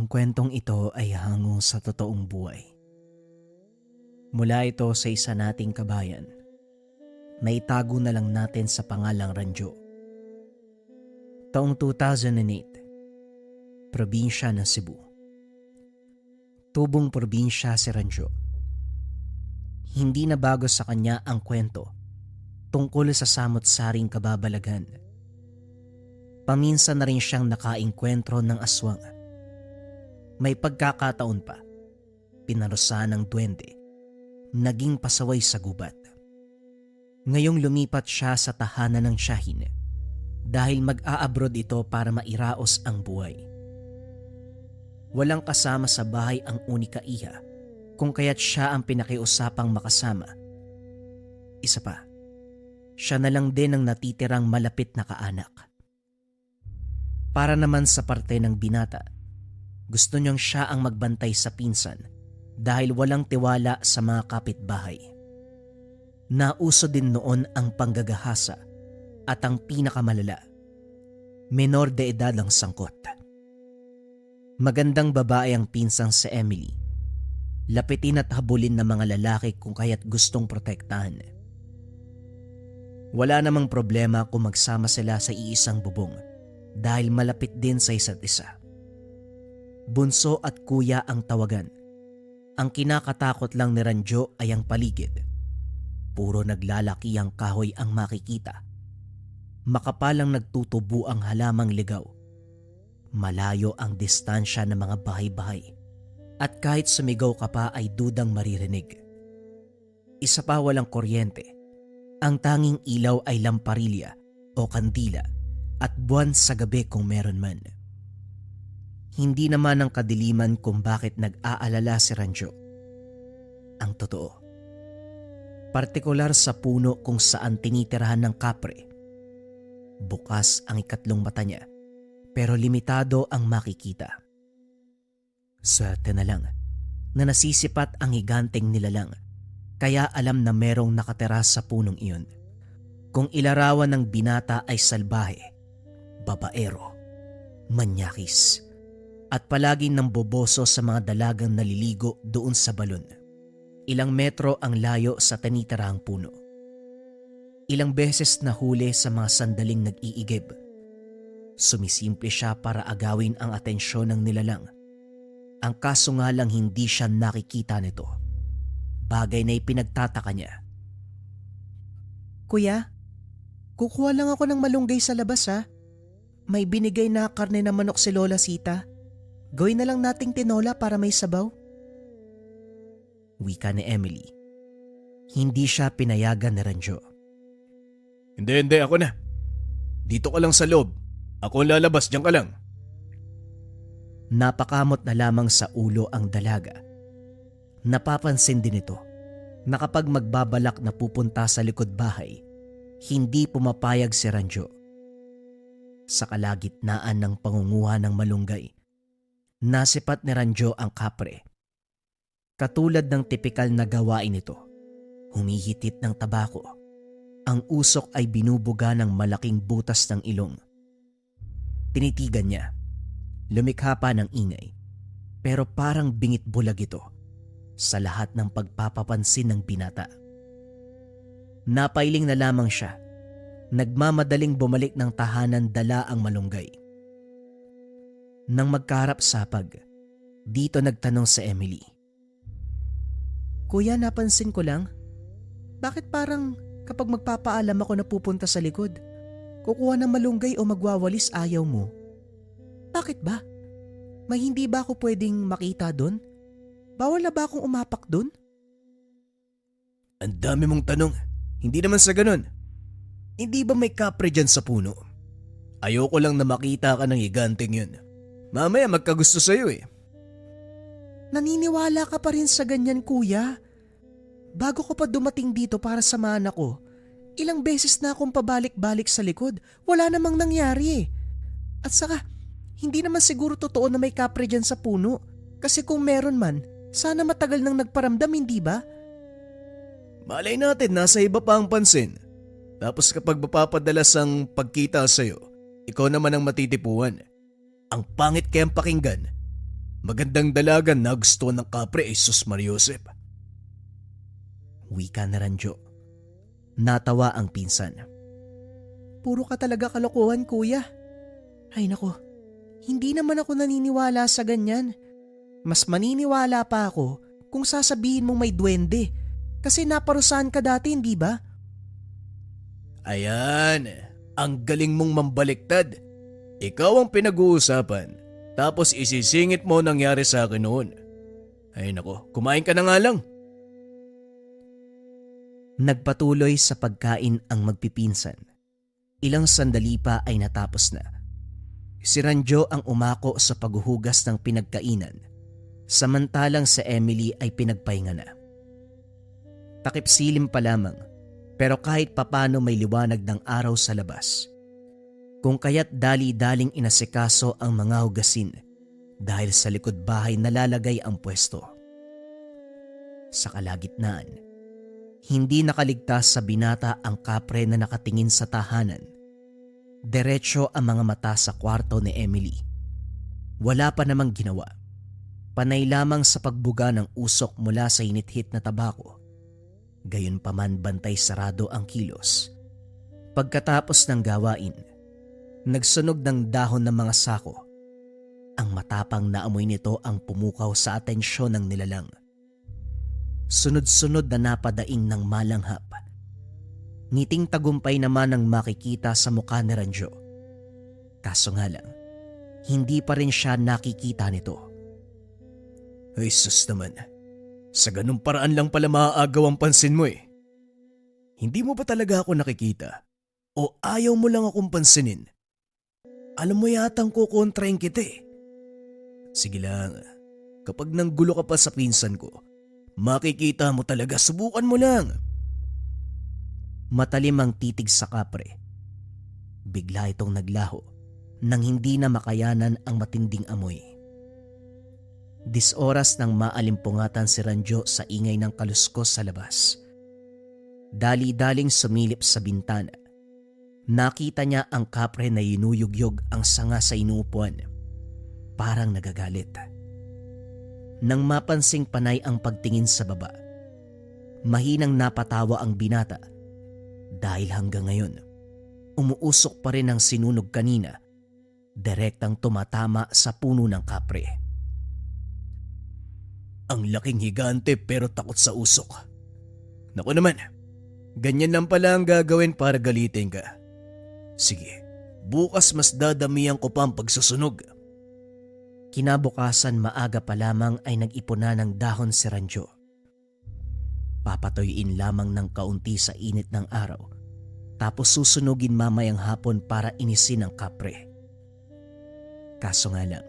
Ang kwentong ito ay hango sa totoong buhay. Mula ito sa isa nating kabayan na itago na lang natin sa pangalang Ranjo. Taong 2008, probinsya ng Cebu. Tubong probinsya si Ranjo. Hindi na bago sa kanya ang kwento tungkol sa samot-saring kababalagan. Paminsan na rin siyang nakaengkwentro ng aswang. May pagkakataon pa, pinarusahan ng duwende, naging pasaway sa gubat. Ngayong lumipat siya sa tahanan ng Shahin dahil mag-a-abroad ito para mairaos ang buhay. Walang kasama sa bahay ang unika iha kung kaya't siya ang pinakiusapang makasama. Isa pa, siya na lang din ang natitirang malapit na kaanak. Para naman sa parte ng binata, gusto niyang siya ang magbantay sa pinsan dahil walang tiwala sa mga kapitbahay. Nauso din noon ang panggagahasa at ang pinakamalala, menor de edad ang sangkot. Magandang babae ang pinsang si Emily. Lapitin at habulin ng mga lalaki kung kaya't gustong protektahan. Wala namang problema kung magsama sila sa iisang bubong dahil malapit din sa isa't isa. Bunso at kuya ang tawagan. Ang kinakatakot lang ni Ranjo ay ang paligid. Puro naglalaki ang kahoy ang makikita. Makapalang nagtutubo ang halamang ligaw. Malayo ang distansya ng mga bahay-bahay. At kahit sumigaw ka pa ay dudang maririnig. Isa pa walang kuryente. Ang tanging ilaw ay lamparilla o kandila at buwan sa gabi kung meron man. Hindi naman ang kadiliman kung bakit nag-aalala si Ranjo. Ang totoo, partikular sa puno kung saan tinitirahan ng kapre. Bukas ang ikatlong mata niya, pero limitado ang makikita. Swerte na lang na nasisipat ang higanteng nilalang, kaya alam na merong nakatira sa punong iyon. Kung ilarawan ng binata ay salbahe, babaero, manyakis, at palaging namboboso sa mga dalagang naliligo doon sa balon. Ilang metro ang layo sa tinitirahang puno. Ilang beses nahuli sa mga sandaling nag-iigib. Sumisimple siya para agawin ang atensyon ng nilalang. Ang kaso nga lang hindi siya nakikita nito. Bagay na ipinagtataka niya. Kuya, kukuha lang ako ng malunggay sa labas ha. May binigay na karne na manok si Lola Sita. Gawin na lang nating tinola para may sabaw. Wika ni Emily. Hindi siya pinayagan ni Ranjo. Hindi, ako na. Dito ka lang sa loob. Ako ang lalabas, diyan ka lang. Napakamot na lamang sa ulo ang dalaga. Napapansin din ito na kapag magbabalak na pupunta sa likod bahay, hindi pumapayag si Ranjo. Sa kalagitnaan ng pangunguha ng malunggay, nasipat ni Ranjo ang kapre. Katulad ng tipikal na gawain nito, humihitit ng tabako. Ang usok ay binubuga ng malaking butas ng ilong. Tinitigan niya. Lumikha pa ng ingay. Pero parang bingit bulag ito sa lahat ng pagpapapansin ng binata. Napailing na lamang siya. Nagmamadaling bumalik ng tahanan dala ang malunggay. Nang magkaharap-sapag, dito nagtanong si Emily. Kuya, napansin ko lang. Bakit parang kapag magpapaalam ako na pupunta sa likod, kukuha ng malunggay o magwawalis ayaw mo? Bakit ba? May hindi ba ako pwedeng makita doon? Bawal na ba akong umapak doon? Ang dami mong tanong. Hindi naman sa ganun. Hindi ba may kapre dyan sa puno? Ayoko lang na makita ka ng higanteng yun. Mamaya magkagusto sa'yo eh. Naniniwala ka pa rin sa ganyan, kuya. Bago ko pa dumating dito para samahan ako, ilang beses na akong pabalik-balik sa likod, wala namang nangyari eh. At saka, hindi naman siguro totoo na may kapre dyan sa puno. Kasi kung meron man, sana matagal nang nagparamdam, hindi ba? Malay natin, nasa iba pa ang pansin. Tapos kapag mapapadalas ang pagkita sa'yo, ikaw naman ang matitipuan. Ang pangit kayang pakinggan. Magandang dalagan na gusto ng kapre ay sus Mariosep. Wika na Ranjo. Natawa ang pinsan. Puro ka talaga kalokohan, kuya. Ay nako, hindi naman ako naniniwala sa ganyan. Mas maniniwala pa ako kung sasabihin mong may duwende. Kasi naparusahan ka dati, hindi ba? Ayan, ang galing mong mambaliktad. Ikaw ang pinag-uusapan, tapos isisingit mo ang nangyari sa akin noon. Ay nako, kumain ka na nga lang. Nagpatuloy sa pagkain ang magpipinsan. Ilang sandali pa ay natapos na. Si Ranjo ang umako sa paghuhugas ng pinagkainan, samantalang si Emily ay pinagpahinga na. Takip silim pa lamang, pero kahit papano may liwanag ng araw sa labas. Kung kaya't dali-daling inasikaso ang mga hugasin dahil sa likod bahay nalalagay ang pwesto. Sa kalagitnaan, hindi nakaligtas sa binata ang kapre na nakatingin sa tahanan. Diretso ang mga mata sa kwarto ni Emily. Wala pa namang ginawa. Panay lamang sa pagbuga ng usok mula sa inithit na tabako. Gayunpaman bantay sarado ang kilos. Pagkatapos ng gawain, nagsunog ng dahon ng mga sako. Ang matapang na amoy nito ang pumukaw sa atensyon ng nilalang. Sunod-sunod na napadaing ng malanghap. Ngiting tagumpay naman ang makikita sa mukha ni Ranjo. Kaso nga lang, hindi pa rin siya nakikita nito. Ay sus naman, sa ganung paraan lang pala maaagaw ang pansin mo eh. Hindi mo ba talaga ako nakikita? O ayaw mo lang akong pansinin? Alam mo yatang kukontrahin kita eh. Sige lang, kapag nanggulo ka pa sa pinsan ko, makikita mo talaga, subukan mo lang. Matalim ang titig sa kapre. Bigla itong naglaho nang hindi na makayanan ang matinding amoy. Disoras nang maalimpungatan si Ranjo sa ingay ng kaluskos sa labas. Dali-daling sumilip sa bintana. Nakita niya ang kapre na yinuyugyog ang sanga sa inuupuan. Parang nagagalit. Nang mapansing panay ang pagtingin sa baba, mahinang napatawa ang binata dahil hanggang ngayon umuusok pa rin ang sinunog kanina, direktang tumatama sa puno ng kapre. Ang laking higante pero takot sa usok. Naku naman, ganyan lang pala ang gagawin para galitin ka. Sige, bukas mas dadamihan ko pa ang pagsusunog. Kinabukasan maaga pa lamang ay nag-ipon na ng dahon si Ranjo. Papatoyin lamang ng kaunti sa init ng araw, tapos susunugin mamayang hapon para inisin ang kapre. Kaso nga lang,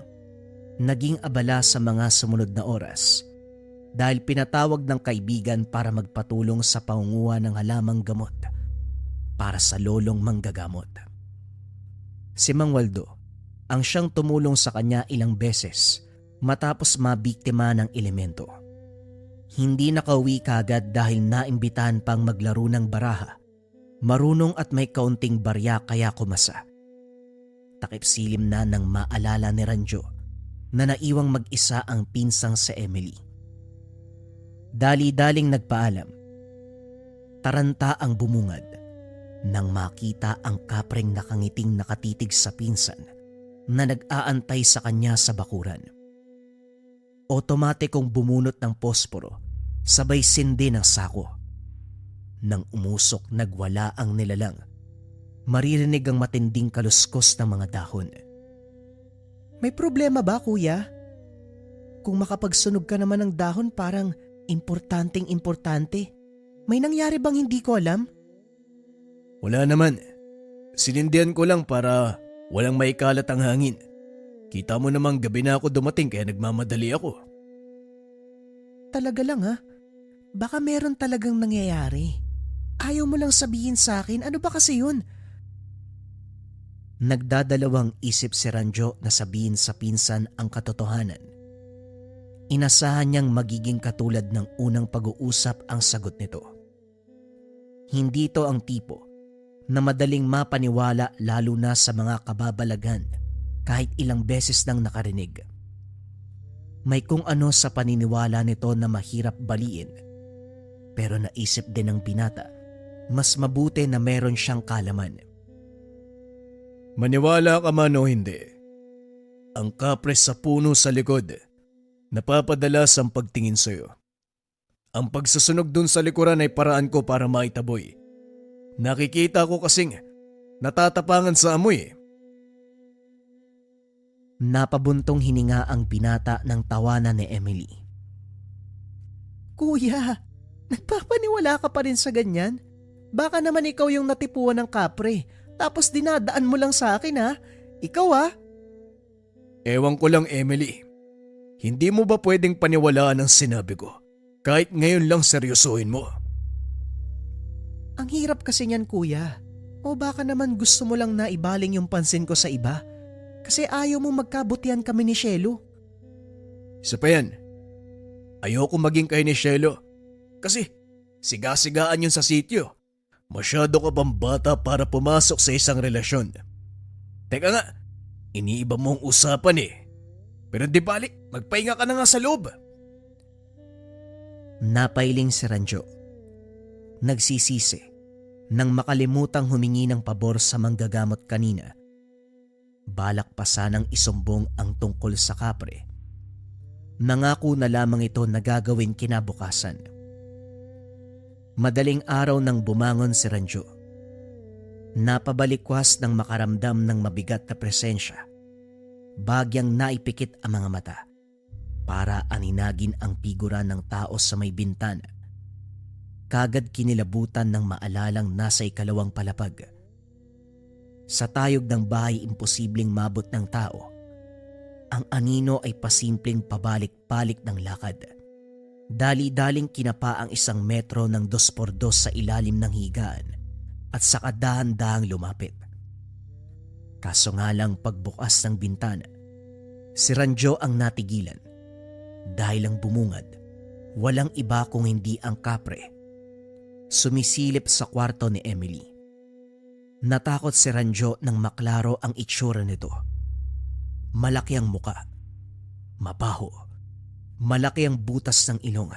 naging abala sa mga sumunod na oras dahil pinatawag ng kaibigan para magpatulong sa pangunguha ng halamang gamot para sa lolong manggagamot. Si Mang Waldo ang siyang tumulong sa kanya ilang beses matapos mabiktima ng elemento. Hindi nakauwi kaagad dahil naimbitahan pang maglaro ng baraha. Marunong at may kaunting barya kaya kumasa. Takip silim na nang maalala ni Ranjo na naiwang mag-isa ang pinsang si Emily. Dali-daling nagpaalam. Taranta ang bumungad nang makita ang kapreng nakangiting nakatitig sa pinsan na nag-aantay sa kanya sa bakuran. Otomatikong bumunot ng posporo, sabay sindi ng sako. Nang umusok nagwala ang nilalang, maririnig ang matinding kaluskos ng mga dahon. May problema ba, kuya? Kung makapagsunog ka naman ng dahon parang importanteng-importante. May nangyari bang hindi ko alam? Wala naman. Sinindihan ko lang para walang maikalat ang hangin. Kita mo namang gabi na ako dumating kaya nagmamadali ako. Talaga lang ha? Baka meron talagang nangyayari. Ayaw mo lang sabihin sa akin, ano ba kasi yun? Nagdadalawang isip si Ranjo na sabihin sa pinsan ang katotohanan. Inasahan niyang magiging katulad ng unang pag-uusap ang sagot nito. Hindi ito ang tipo na madaling mapaniwala lalo na sa mga kababalaghan kahit ilang beses nang nakarinig. May kung ano sa paniniwala nito na mahirap baliin. Pero naisip din ng binata, mas mabuti na meron siyang kalaman. Maniwala ka man o hindi, ang kapre sa puno sa likod, napapadalas ang pagtingin sa'yo. Ang pagsusunog dun sa likuran ay paraan ko para maitaboy. Nakikita ko kasing natatapangan sa amoy. Napabuntong hininga ang binata ng tawanan ni Emily. Kuya, nagpapaniwala ka pa rin sa ganyan? Baka naman ikaw yung natipuan ng kapre, tapos dinadaan mo lang sa akin ha? Ikaw ha? Ewan ko lang, Emily. Hindi mo ba pwedeng paniwalaan ang sinabi ko? Kahit ngayon lang seryosohin mo. Ang hirap kasi niyan kuya. O baka naman gusto mo lang na ibaling yung pansin ko sa iba? Kasi ayaw mo magkabutihan kami ni Shelo. Isa pa yan. Ayoko maging kay ni Shelo. Kasi siga-sigaan yun sa sityo. Masyado ka bang bata para pumasok sa isang relasyon? Teka nga, iniiba mo ang usapan eh. Pero di balik, magpahinga ka na nga sa loob. Napailing si Ranjo. Nagsisisi nang makalimutang humingi ng pabor sa manggagamot kanina. Balak pa sanang isumbong ang tungkol sa kapre. Nangako na lamang ito na gagawin kinabukasan. Madaling araw nang bumangon si Ranjo. Napabalikwas nang makaramdam ng mabigat na presensya. Bagyang naipikit ang mga mata para aninagin ang figura ng tao sa may bintana. Kagad kinilabutan ng maalalang nasa ikalawang palapag. Sa tayog ng bahay imposibleng mabot ng tao. Ang anino ay pasimpleng pabalik-balik ng lakad. Dali-daling kinapa ang 1 metro ng 2x2 sa ilalim ng higaan at saka dahan-dahang lumapit. Kaso nga lang pagbukas ng bintana, si Ranjo ang natigilan. Dahil ang bumungad, walang iba kung hindi ang kapre. Sumisilip sa kwarto ni Emily. Natakot si Ranjo nang maklaro ang itsura nito. Malaki ang muka, mabaho, malaki ang butas ng ilong,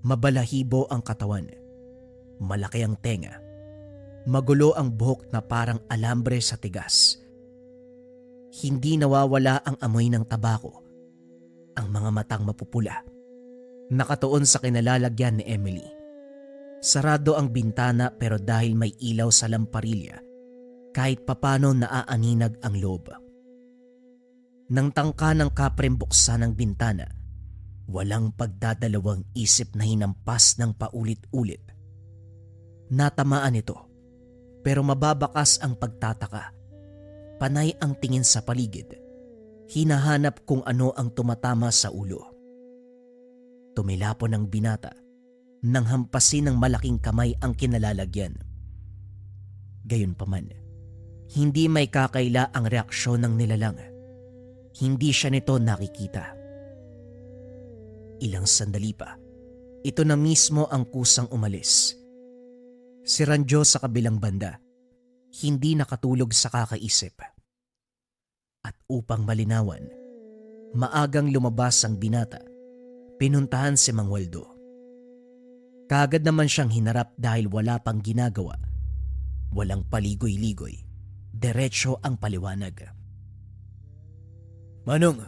mabalahibo ang katawan, malaki ang tenga, magulo ang buhok na parang alambre sa tigas. Hindi nawawala ang amoy ng tabako, ang mga matang mapupula, nakatuon sa kinalalagyan ni Emily. Sarado ang bintana pero dahil may ilaw sa lamparilla, kahit papano naaaninag ang loob. Nang tangka ng kaprem buksan ang bintana, walang pagdadalawang isip na hinampas ng paulit-ulit. Natamaan ito, pero mababakas ang pagtataka. Panay ang tingin sa paligid. Hinahanap kung ano ang tumatama sa ulo. Tumilapon ang binata nang hampasin ng malaking kamay ang kinalalagyan. Gayunpaman, hindi may kakaila ang reaksyon ng nilalang. Hindi siya nito nakikita. Ilang sandali pa, ito na mismo ang kusang umalis. Si Ranjo sa kabilang banda, hindi nakatulog sa kakaisip. At upang malinawan, maagang lumabas ang binata, pinuntahan si Mang Waldo. Kagad naman siyang hinarap dahil wala pang ginagawa. Walang paligoy-ligoy. Diretso ang paliwanag. Manong,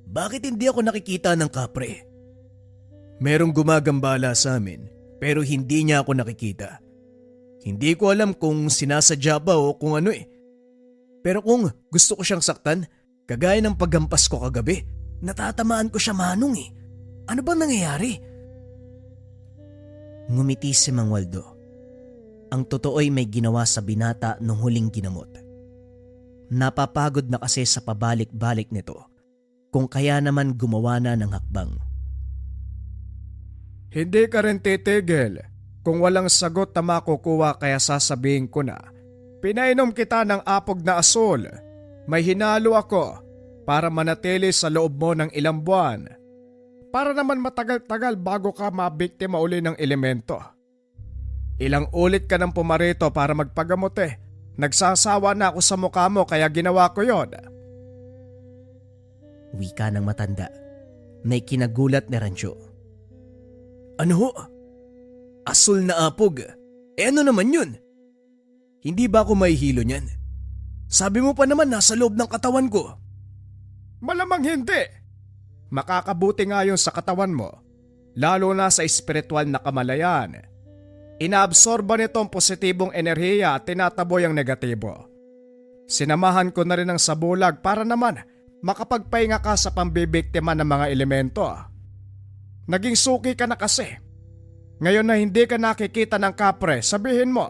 bakit hindi ako nakikita ng kapre? Merong gumagambala sa amin pero hindi niya ako nakikita. Hindi ko alam kung sinasadya ba o kung ano eh. Pero kung gusto ko siyang saktan, kagaya ng paghampas ko kagabi, natatamaan ko siya, Manong eh. Ano bang nangyayari? Ngumiti si Mang Waldo. Ang totoo'y may ginawa sa binata nung huling ginamot. Napapagod na kasi sa pabalik-balik nito, kung kaya naman gumawa na ng hakbang. Hindi ka rin titigil. Kung walang sagot na makukuha kaya sasabihin ko na, pinainom kita ng apog na asul. May hinalo ako para manatili sa loob mo ng ilang buwan. Para naman matagal-tagal bago ka mabiktima uli ng elemento. Ilang ulit ka nang pumarito para magpagamot eh. Nagsasawa na ako sa mukha mo kaya ginawa ko yon. Wika ng matanda May kinagulat ni Ranjo. Ano ho? Asul na apog? Ano naman yun? Hindi ba ako mahihilo niyan? Sabi mo pa naman nasa loob ng katawan ko. Malamang hindi. Makakabuti nga yun sa katawan mo, lalo na sa espiritual na kamalayan. Inaabsorba nito ang positibong enerhiya at tinataboy ang negatibo. Sinamahan ko na rin ng sabulag para naman makapagpahinga ka sa pambibiktima ng mga elemento. Naging suki ka na kasi. Ngayon na hindi ka nakikita ng kapre, sabihin mo,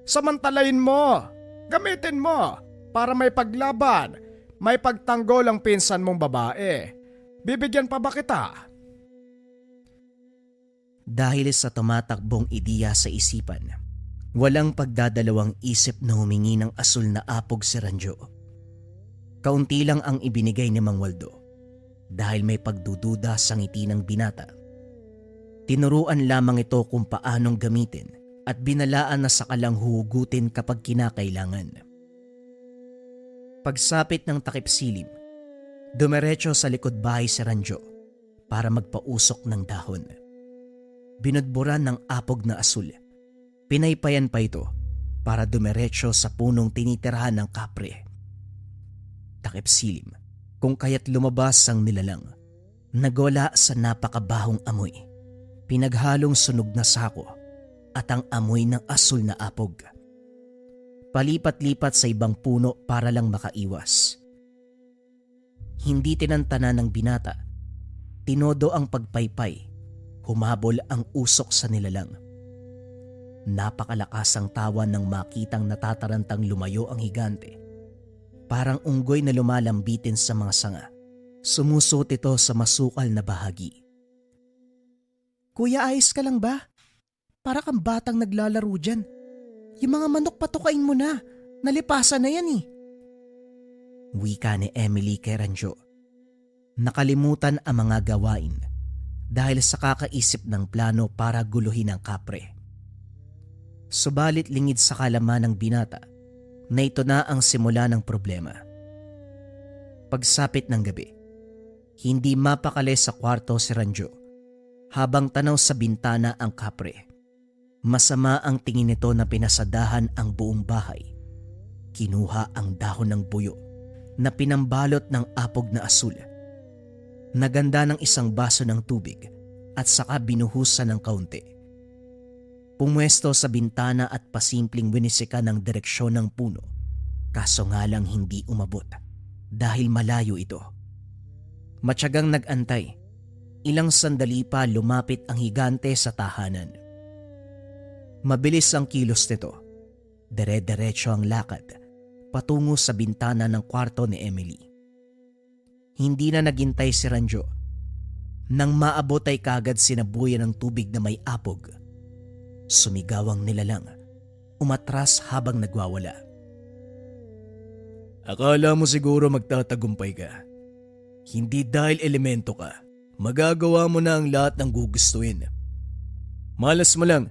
samantalayin mo, gamitin mo para may paglaban, may pagtanggol ang pinsan mong babae. Bibigyan pa ba kita? Dahil sa tumatakbong ideya sa isipan, walang pagdadalawang isip na humingi ng asul na apog si Ranjo. Kaunti lang ang ibinigay ni Mang Waldo dahil may pagdududa sa ngiti ng binata. Tinuruan lamang ito kung paanong gamitin at binalaan na sakalang huhugutin kapag kinakailangan. Pagsapit ng takip silim, dumiretso sa likod bahay si Ranjo para magpausok ng dahon. Binudburan ng apog na asul. Pinaypayan pa ito para dumiretso sa punong tinitirahan ng kapre. Takip silim, kung kaya't lumabas ang nilalang, nagwala sa napakabahong amoy, pinaghalong sunog na sako at ang amoy ng asul na apog. Palipat-lipat sa ibang puno para lang makaiwas. Hindi tinantana ng binata, tinodo ang pagpaypay, humabol ang usok sa nilalang. Napakalakas ang tawa nang makitang natatarantang lumayo ang higante. Parang unggoy na lumalambitin sa mga sanga. Sumusot ito sa masukal na bahagi. Kuya, ayos ka lang ba? Para kang batang naglalaro dyan. Yung mga manok patukain mo na. Nalipasan na yan eh. Wika ni Emily kay Ranjo. Nakalimutan ang mga gawain dahil sa kakaisip ng plano para guluhin ang kapre. Subalit lingid sa kalaman ng binata na ito na ang simula ng problema. Pagsapit ng gabi, hindi mapakali sa kwarto si Ranjo habang tanaw sa bintana ang kapre. Masama ang tingin nito na pinasadahan ang buong bahay. Kinuha ang dahon ng buyo na pinambalot ng apog na asul. Naganda ng isang baso ng tubig at saka binuhusan ng kaunti. Pumwesto sa bintana at pasimpleng winisika ng direksyon ng puno, kaso nga lang hindi umabot dahil malayo ito. Matyagang nag-antay, ilang sandali pa lumapit ang higante sa tahanan. Mabilis ang kilos nito, dire-diretso ang lakad, patungo sa bintana ng kwarto ni Emily. Hindi na naghintay si Ranjo. Nang maabot ay kagad sinabuyan ng tubig na may apog. Sumigaw ang nilalang, umatras habang nagwawala. Akala mo siguro magtatagumpay ka. Hindi dahil elemento ka, magagawa mo na ang lahat ng gugustuhin. Malas mo lang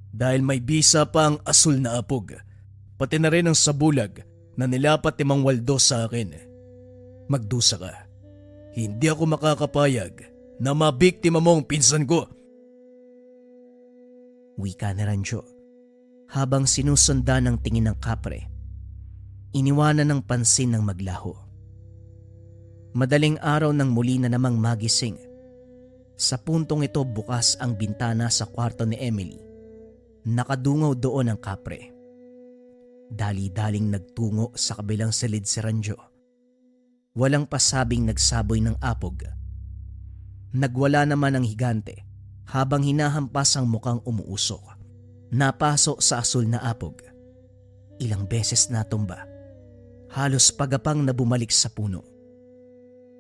dahil may bisa pa ang asul na apog, pati na rin ang sabulag na nilapat ni Mang Waldo sa akin. Magdusa ka. Hindi ako makakapayag na mabiktima mo ang pinsan ko. Wika ni Ranjo habang sinusundan ng tingin ng kapre. Iniwanan ng pansin ng maglaho. Madaling araw nang muli na namang magising. Sa puntong ito bukas ang bintana sa kwarto ni Emily. Nakadungaw doon ang kapre. Dali-daling nagtungo sa kabilang silid si Ranjo. Walang pasabing nagsaboy ng apog. Nagwala naman ang higante habang hinahampas ang mukhang umuusok. Napasok sa asul na apog. Ilang beses natumba. Halos pagapang na bumalik sa puno.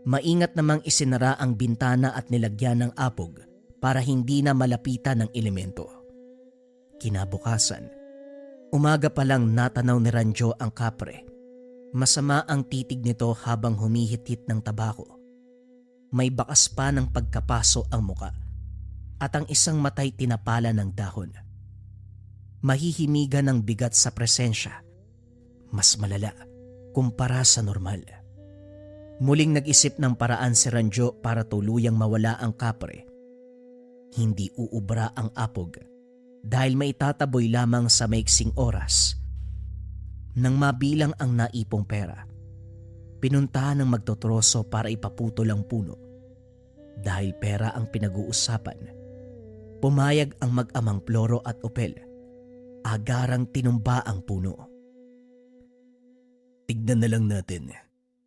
Maingat namang isinara ang bintana at nilagyan ng apog para hindi na malapitan ng elemento. Kinabukasan, umaga pa lang natanaw ni Ranjo ang kapre. Masama ang titig nito habang humihit-hit ng tabako. May bakas pa ng pagkapaso ang muka at ang isang matay tinapala ng dahon. Mahihimigan ng bigat sa presensya, mas malala kumpara sa normal. Muling nag-isip ng paraan si Ranjo para tuluyang mawala ang kapre. Hindi uubra ang apog dahil maitataboy lamang sa maiksing oras. Nang mabilang ang naipong pera, pinuntahan ng magtotroso para ipaputol ang puno. Dahil pera ang pinag-uusapan, pumayag ang mag-amang Ploro at Opel. Agarang tinumba ang puno. Tignan na lang natin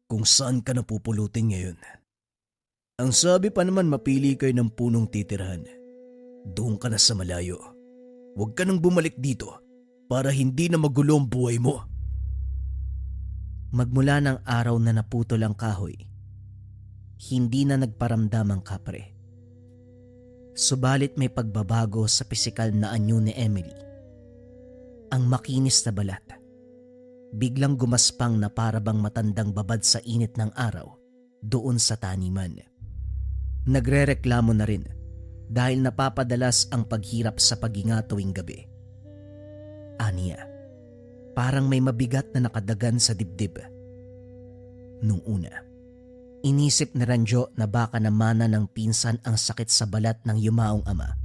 kung saan ka napupulutin ngayon. Ang sabi pa naman mapili kayo ng punong titirahan. Doon ka na sa malayo. Huwag ka nang bumalik dito para hindi na magulo ang buhay mo. Magmula ng araw na naputol ang kahoy, hindi na nagparamdam ang kapre. Subalit may pagbabago sa pisikal na anyo ni Emily. Ang makinis na balat, biglang gumaspang na parabang matandang babad sa init ng araw doon sa taniman. Nagrereklamo na rin dahil napapadalas ang paghirap sa paghinga tuwing gabi. Aniya, parang may mabigat na nakadagan sa dibdib. Nung una, inisip ni Ranjo na baka namana ng pinsan ang sakit sa balat ng yumaong ama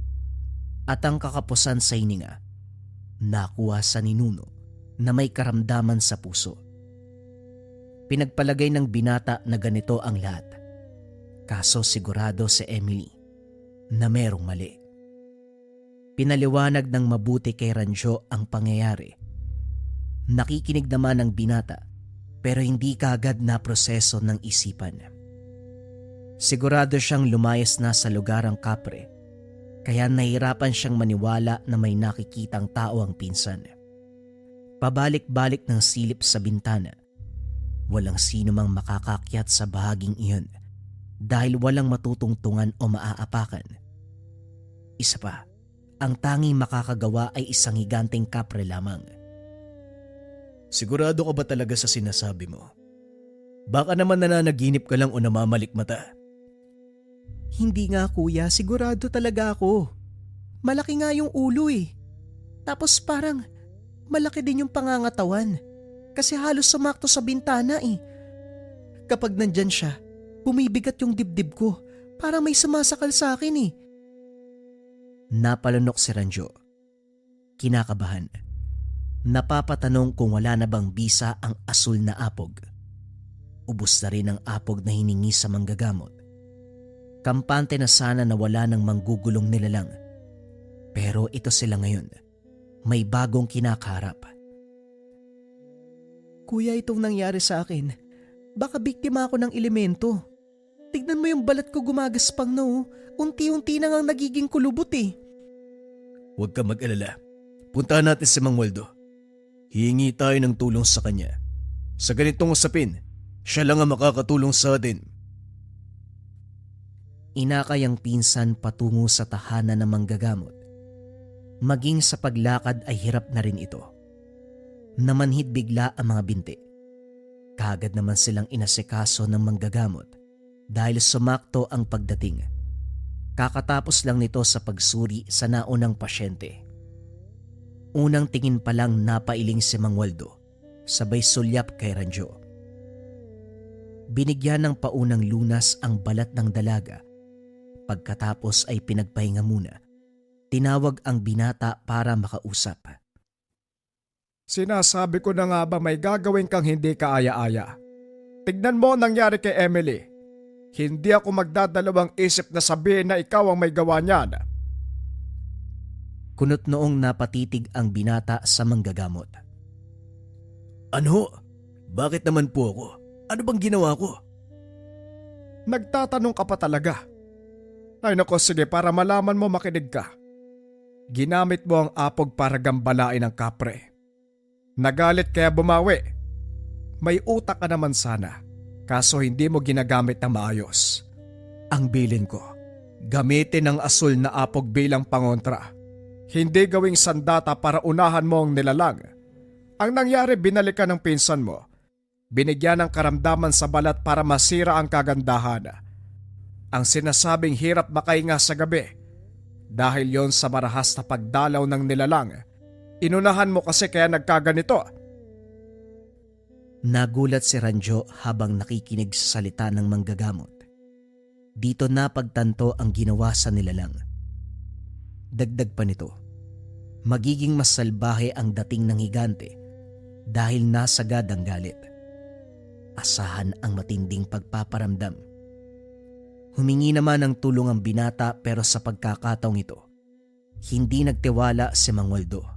at ang kakapusan sa hininga nakuha sa ninuno na may karamdaman sa puso. Pinagpalagay ng binata na ganito ang lahat. Kaso sigurado si Emily na merong mali. Pinaliwanag ng mabuti kay Ranjo ang pangyayari. Nakikinig naman ang binata pero hindi kaagad na proseso ng isipan. Sigurado siyang lumayas na sa lugar ang kapre kaya nahirapan siyang maniwala na may nakikitang tao ang pinsan. Pabalik-balik ng silip sa bintana. Walang sino mang makakakyat sa bahaging iyon dahil walang matutungtungan o maaapakan. Isa pa, ang tanging makakagawa ay isang higanteng kapre lamang. Sigurado ka ba talaga sa sinasabi mo? Baka naman nananaginip ka lang o namamalikmata. Hindi nga kuya, sigurado talaga ako. Malaki nga yung ulo eh. Tapos parang malaki din yung pangangatawan. Kasi halos sumakto sa bintana eh. Kapag nandyan siya, bumibigat yung dibdib ko. Parang may sumasakal sa akin eh. Napalunok si Ranjo. Kinakabahan. Napapatanong kung wala na bang bisa ang asul na apog. Ubus na rin ang apog na hiningi sa manggagamot. Kampante na sana na wala ng manggugulong nilalang. Pero ito sila ngayon. May bagong kinakaharap. Kuya, itong nangyari sa akin. Baka biktima ako ng elemento. Tignan mo yung balat ko gumagaspang na oh. Unti-unti na ngang nagiging kulubot eh. Huwag ka mag-alala. Puntahan natin si Mang Waldo. Hihingi tayo ng tulong sa kanya. Sa ganitong usapin, siya lang ang makakatulong sa atin. Inakay ang pinsan patungo sa tahanan ng manggagamot. Maging sa paglakad ay hirap na rin ito. Namanhid bigla ang mga binti. Kaagad naman silang inasikaso ng manggagamot dahil sumakto ang pagdating. Kakatapos lang nito sa pagsuri sa naunang pasyente. Unang tingin pa lang napailing si Mang Waldo, sabay sulyap kay Ranjo. Binigyan ng paunang lunas ang balat ng dalaga. Pagkatapos ay pinagpahinga muna. Tinawag ang binata para makausap. Sinasabi ko na nga ba may gagawin kang hindi kaaya-aya? Tignan mo ang nangyari kay Emily. Hindi ako magdadalawang isip na sabihin na ikaw ang may gawa niyan. Kunot noong napatitig ang binata sa manggagamot. Ano? Bakit naman po ako? Ano bang ginawa ko? Nagtatanong ka pa talaga. Ay nako, sige, para malaman mo, makinig ka. Ginamit mo ang apog para gambalain ang kapre. Nagalit kaya bumawi. May utak ka naman sana, kaso hindi mo ginagamit na maayos. Ang bilin ko, gamitin ang asul na apog bilang pangontra. Hindi gawing sandata para unahan mo ang nilalang. Ang nangyari, binalikan ng pinsan mo. Binigyan ng karamdaman sa balat para masira ang kagandahan. Ang sinasabing hirap makahinga sa gabi. Dahil yon sa marahas na pagdalaw ng nilalang. Inunahan mo kasi kaya nagkaganito. Nagulat si Ranjo habang nakikinig sa salita ng manggagamot. Dito napagtanto ang ginawa sa nilalang. Dagdag pa nito, magiging mas salbahe ang dating ng higante dahil nasagad ang galit. Asahan ang matinding pagpaparamdam. Humingi naman ng tulong ang binata pero sa pagkakataong ito, hindi nagtiwala si Mang Waldo.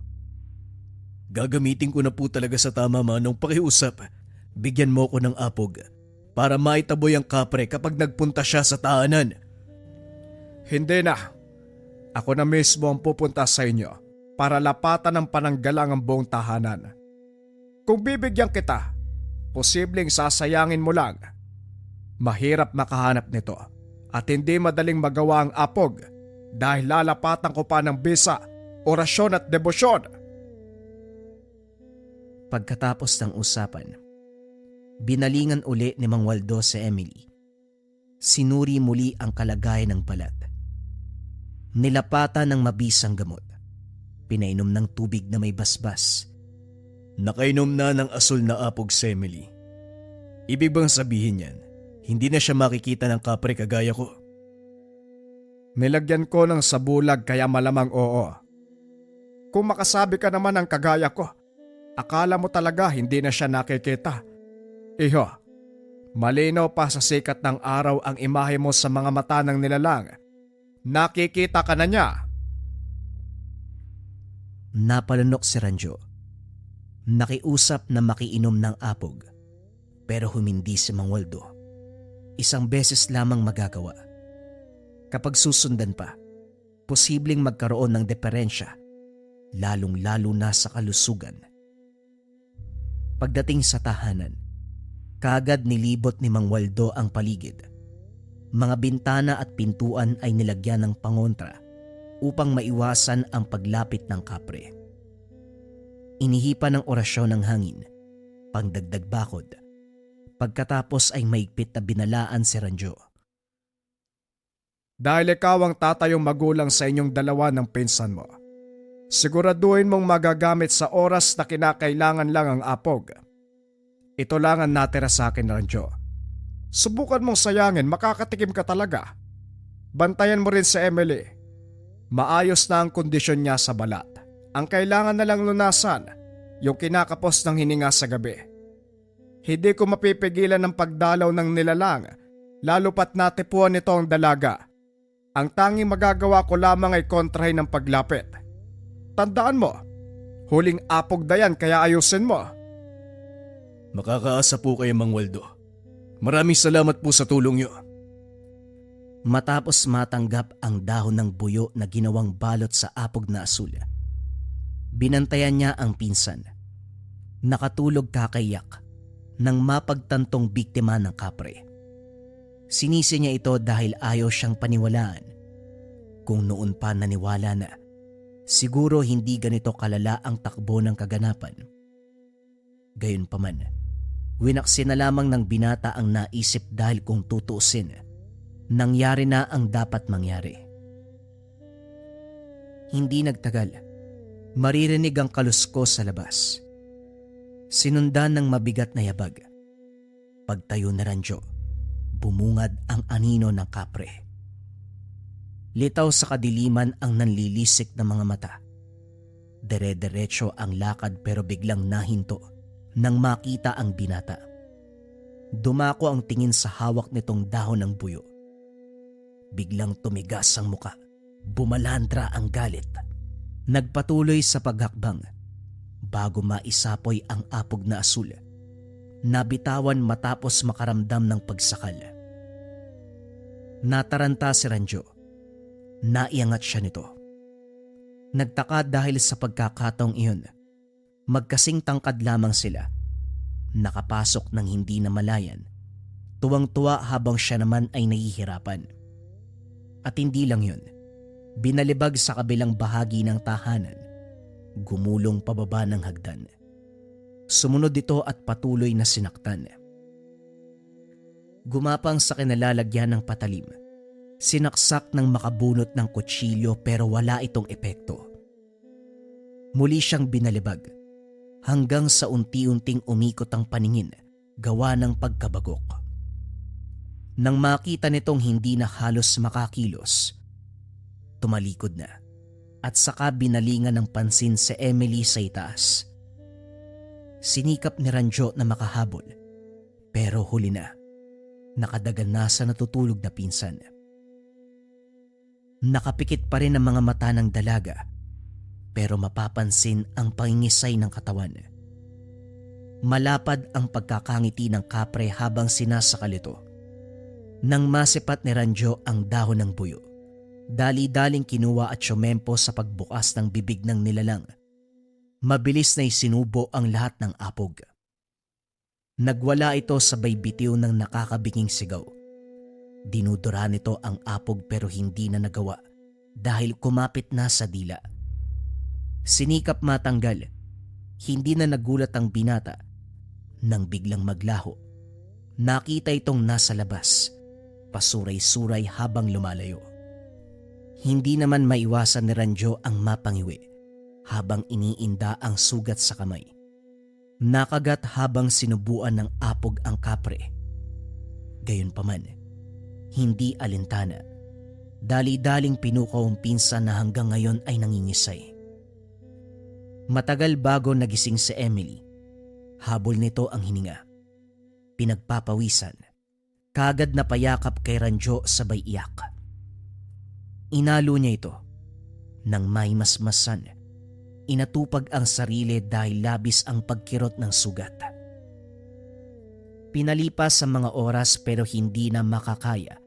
Gagamitin ko na po talaga sa tama manong pakiusap. Bigyan mo ko ng apog para maitaboy ang kapre kapag nagpunta siya sa tahanan. Hindi na. Ako na mismo ang pupunta sa inyo para lapatan ng pananggalang ang buong tahanan. Kung bibigyan kita, posibleng sasayangin mo lang. Mahirap makahanap nito at hindi madaling magawa ang apog dahil lalapatan ko pa ng bisa, orasyon at debosyon. Pagkatapos ng usapan, binalingan uli ni Mang Waldo si Emily. Sinuri muli ang kalagayan ng balat. Nilapatan ng mabisang gamot. Pinainom ng tubig na may basbas. Nakainom na ng asul na apog si Emily. Ibig bang sabihin yan, hindi na siya makikita ng kapre kagaya ko? Nilagyan ko ng sabulag kaya malamang oo. Kung makasabi ka naman ng kagaya ko, akala mo talaga hindi na siya nakikita. Iho, malinaw pa sa sikat ng araw ang imahe mo sa mga mata ng nilalang. Nakikita ka na niya. Napalunok si Ranjo. Nakiusap na makiinom ng apog. Pero humindi si Mang Waldo. Isang beses lamang magagawa. Kapag susundan pa, posibleng magkaroon ng diferensya, lalong-lalo na sa kalusugan. Pagdating sa tahanan, kaagad nilibot ni Mang Waldo ang paligid. Mga bintana at pintuan ay nilagyan ng pangontra upang maiwasan ang paglapit ng kapre. Inihipan ng orasyon ng hangin, pangdagdag bakod. Pagkatapos ay maigpit na binalaan si Ranjo. Dahil ikaw ang tatayong magulang sa inyong dalawa ng pinsan mo, siguraduhin mong magagamit sa oras na kinakailangan lang ang apog. Ito lang ang natira sa akin, Ranjo. Subukan mong sayangin, makakatikim ka talaga. Bantayan mo rin si Emily. Maayos na ang kondisyon niya sa balat. Ang kailangan na lang lunasan, yung kinakapos ng hininga sa gabi. Hindi ko mapipigilan ng pagdalaw ng nilalang, lalo pat natipuan nito ang dalaga. Ang tanging magagawa ko lamang ay kontrahin ng paglapit. Tandaan mo, huling apog na yan kaya ayusin mo. Makakaasa po kayo, Mang Waldo. Maraming salamat po sa tulong niyo. Matapos matanggap ang dahon ng buyo na ginawang balot sa apog na asul, binantayan niya ang pinsan. Nakatulog kakaiyak nang mapagtantong biktima ng kapre. Sinisi niya ito dahil ayaw siyang paniwalaan. Kung noon pa naniwala na, siguro hindi ganito kalala ang takbo ng kaganapan. Gayunpaman, winaksi na lamang ng binata ang naisip dahil kung tutuusin, nangyari na ang dapat mangyari. Hindi nagtagal, maririnig ang kaluskos sa labas. Sinundan ng mabigat na yabag. Pagtayo na Ranjo, bumungad ang anino ng kapre. Litaw sa kadiliman ang nanlilisik na mga mata. Dere-derecho ang lakad pero biglang nahinto nang makita ang binata. Dumako ang tingin sa hawak nitong dahon ng buyo. Biglang tumigas ang muka. Bumalandra ang galit. Nagpatuloy sa paghakbang bago maisapoy ang apog na asul. Nabitawan matapos makaramdam ng pagsakal. Nataranta si Ranjo. Naiangat siya nito. Nagtaka dahil sa pagkakataong iyon. Magkasing tangkad lamang sila. Nakapasok ng hindi namalayan. Tuwang-tuwa habang siya naman ay nahihirapan. At hindi lang yun. Binalibag sa kabilang bahagi ng tahanan. Gumulong pababa ng hagdan. Sumunod ito at patuloy na sinaktan. Gumapang sa kinalalagyan ng patalim. Sinaksak ng makabunot ng kutsilyo pero wala itong epekto. Muli siyang binalibag. hanggang sa unti-unting umikot ang paningin gawa ng pagkabagok. Nang makita nitong hindi na halos makakilos, tumalikod na at saka binalingan ng pansin si Emily sa itaas. Sinikap ni Ranjo na makahabol pero huli na, nakadagan na sa natutulog na pinsan. Nakapikit pa rin ang mga mata ng dalaga pero mapapansin ang pangingisay ng katawan. Malapad ang pagkakangiti ng kapre habang sinasakal ito. Nang masipat ni Ranjo ang dahon ng buyo, dali-daling kinuha at syumempo sa pagbukas ng bibig ng nilalang. Mabilis na isinubo ang lahat ng apog. Nagwala ito sabay bitiw ng nakakabinging sigaw. Dinudura nito ang apog pero hindi na nagawa dahil kumapit na sa dila. Sinikap matanggal, hindi na nagulat ang binata nang biglang maglaho. Nakita itong nasa labas, pasuray-suray habang lumalayo. Hindi naman maiwasan ni Ranjo ang mapangiwi habang iniinda ang sugat sa kamay. Nakagat habang sinubuan ng apog ang kapre. Gayunpaman, hindi alintana. Dali-daling pinukaw ang pinsan na hanggang ngayon ay nangingisay. Matagal bago nagising si Emily, habol nito ang hininga. Pinagpapawisan, kagad na payakap kay Ranjo sabay iyak. Inalo niya ito. Nang may masmasan, inatupag ang sarili dahil labis ang pagkirot ng sugat. Pinalipas ang mga oras pero hindi na makakaya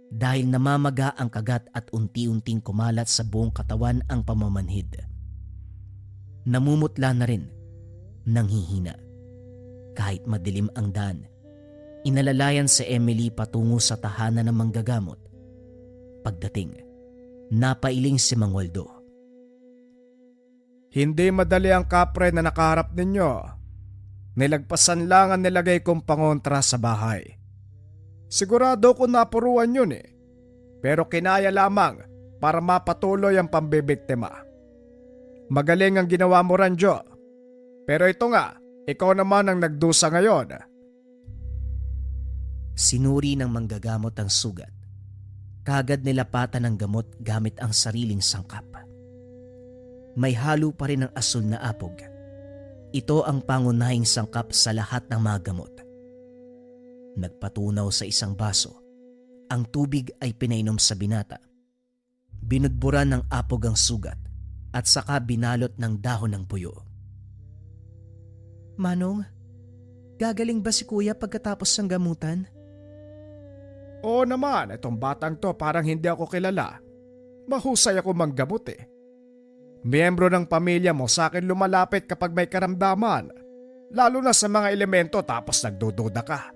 dahil namamaga ang kagat at unti-unting kumalat sa buong katawan ang pamamanhid. Namumutla na rin, nanghihina. Kahit madilim ang daan, inalalayan si Emily patungo sa tahanan ng manggagamot. Pagdating, napailing si Mang Waldo. Hindi madali ang kapre na nakaharap ninyo. Nilagpasan lang ang nilagay kong pangontra sa bahay. Sigurado ko napuruan yun eh. Pero kinaya lamang para mapatuloy ang pambibiktima. Magaling ang ginawa mo, Ranjo. Pero ito nga, ikaw naman ang nagdusa ngayon. Sinuri ng manggagamot ang sugat. Kagad nilapatan ng gamot gamit ang sariling sangkap. May halo pa rin ng asul na apog. Ito ang pangunahing sangkap sa lahat ng mga gamot. Nagpatunaw sa isang baso. Ang tubig ay pinainom sa binata. Binudburan ng apog ang sugat at saka binalot ng dahon ng buyo. Manong, gagaling ba si kuya pagkatapos ng gamutan? Oo naman, itong batang to parang hindi ako kilala. Mahusay ako manggamot eh. Miyembro ng pamilya mo sa akin lumalapit kapag may karamdaman. Lalo na sa mga elemento tapos nagdududa ka.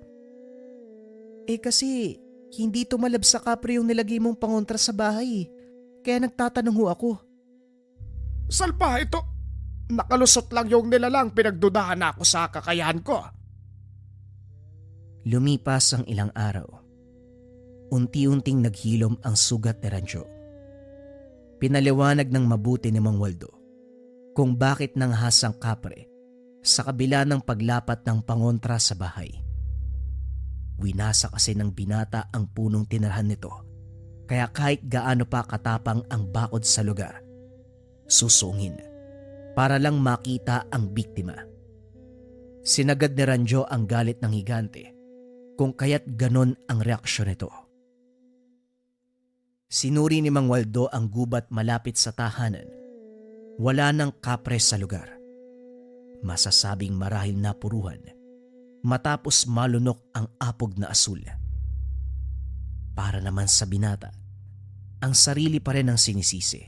Eh kasi, hindi tumalab sa kapre yung nilagay mong pangontra sa bahay. Kaya nagtatanong ho ako. Salpa ito! Nakalusot lang yung nilalang pinagdudahan ako sa kakayahan ko. Lumipas ang ilang araw. Unti-unting naghilom ang sugat ni Ranjo. Pinaliwanag ng mabuti ni Mang Waldo kung bakit nanghasang kapre sa kabila ng paglapat ng pangontra sa bahay. Winasa kasi ng binata ang punong tinirhan nito, kaya kahit gaano pa katapang ang bakod sa lugar, susungin para lang makita ang biktima. Sinagad ni Ranjo ang galit ng higante kung kaya't ganon ang reaksyon nito. Sinuri ni Mang Waldo ang gubat malapit sa tahanan. Wala nang kapre sa lugar. Masasabing marahil napuruhan matapos malunok ang apog na asul. Para naman sa binata, ang sarili pa rin ang sinisisi.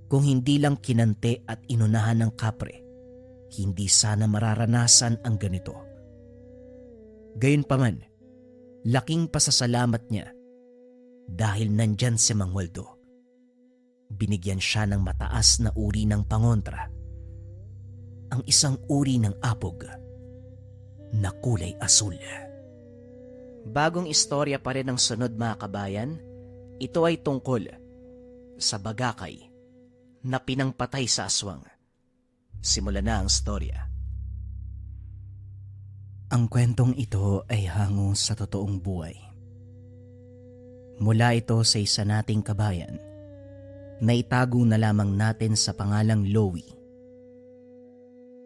Kung hindi lang kinante at inunahan ng kapre, hindi sana mararanasan ang ganito. Gayunpaman, laking pasasalamat niya dahil nandyan si Mang Waldo. Binigyan siya ng mataas na uri ng pangontra. Ang isang uri ng apog na kulay asul. Bagong istorya pa rin ang sunod mga kabayan. Ito ay tungkol sa bagakay na pinangpatay sa aswang. Simulan na ang storya. Ang kwentong ito ay hango sa totoong buhay. Mula ito sa isa nating kabayan na itago na lamang natin sa pangalang Lowy.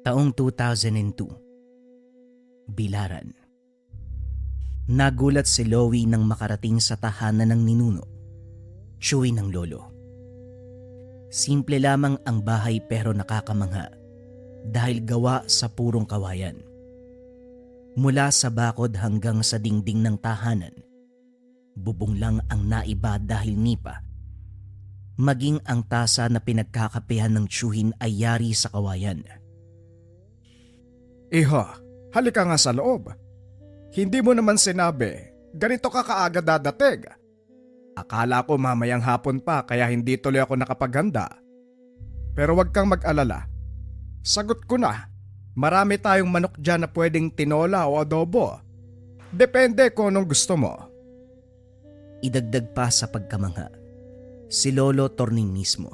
Taong 2002, Bilaran. Nagulat si Lowy nang makarating sa tahanan ng ninuno, tiyuhin ng lolo. Simple lamang ang bahay pero nakakamangha dahil gawa sa purong kawayan. Mula sa bakod hanggang sa dingding ng tahanan, bubong lang ang naiba dahil nipa. Maging ang tasa na pinagkakapehan ng tiyuhin ay yari sa kawayan. Iho, halika nga sa loob. Hindi mo naman sinabi, ganito ka kaaga dadating. Akala ko mamayang hapon pa kaya hindi tuloy ako nakapaghanda. Pero wag kang mag-alala. Sagot ko na, marami tayong manok dyan na pwedeng tinola o adobo. Depende kung anong gusto mo. Idagdag pa sa pagkamangha, si Lolo Torning mismo.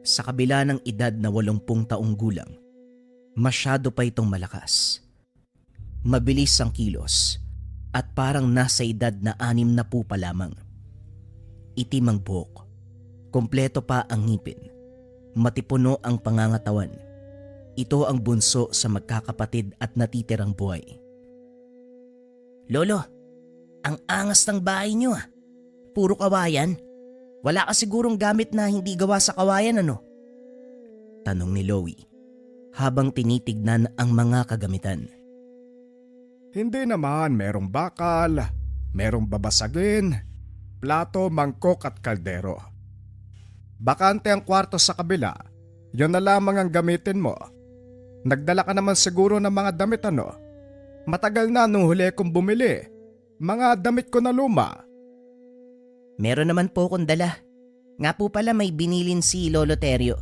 Sa kabila ng edad na 80 taong gulang, masyado pa itong malakas. Mabilis ang kilos at parang nasa edad na 60 pa lamang. Itim ang buhok, kompleto pa ang ngipin, matipuno ang pangangatawan. Ito ang bunso sa magkakapatid at natitirang buhay. Lolo, ang angas ng bahay niyo ah. Puro kawayan. Wala ka sigurong gamit na hindi gawa sa kawayan ano? Tanong ni Lowy habang tinitignan ang mga kagamitan. Hindi naman, merong bakal, merong babasagin, plato, mangkok at kaldero. Bakante ang kwarto sa kabila, yun na lamang ang gamitin mo. Nagdala ka naman siguro ng mga damit ano? Matagal na nung huli kong bumili. Mga damit ko na luma. Meron naman po akong dala. Nga po pala may binilin si Lolo Terio.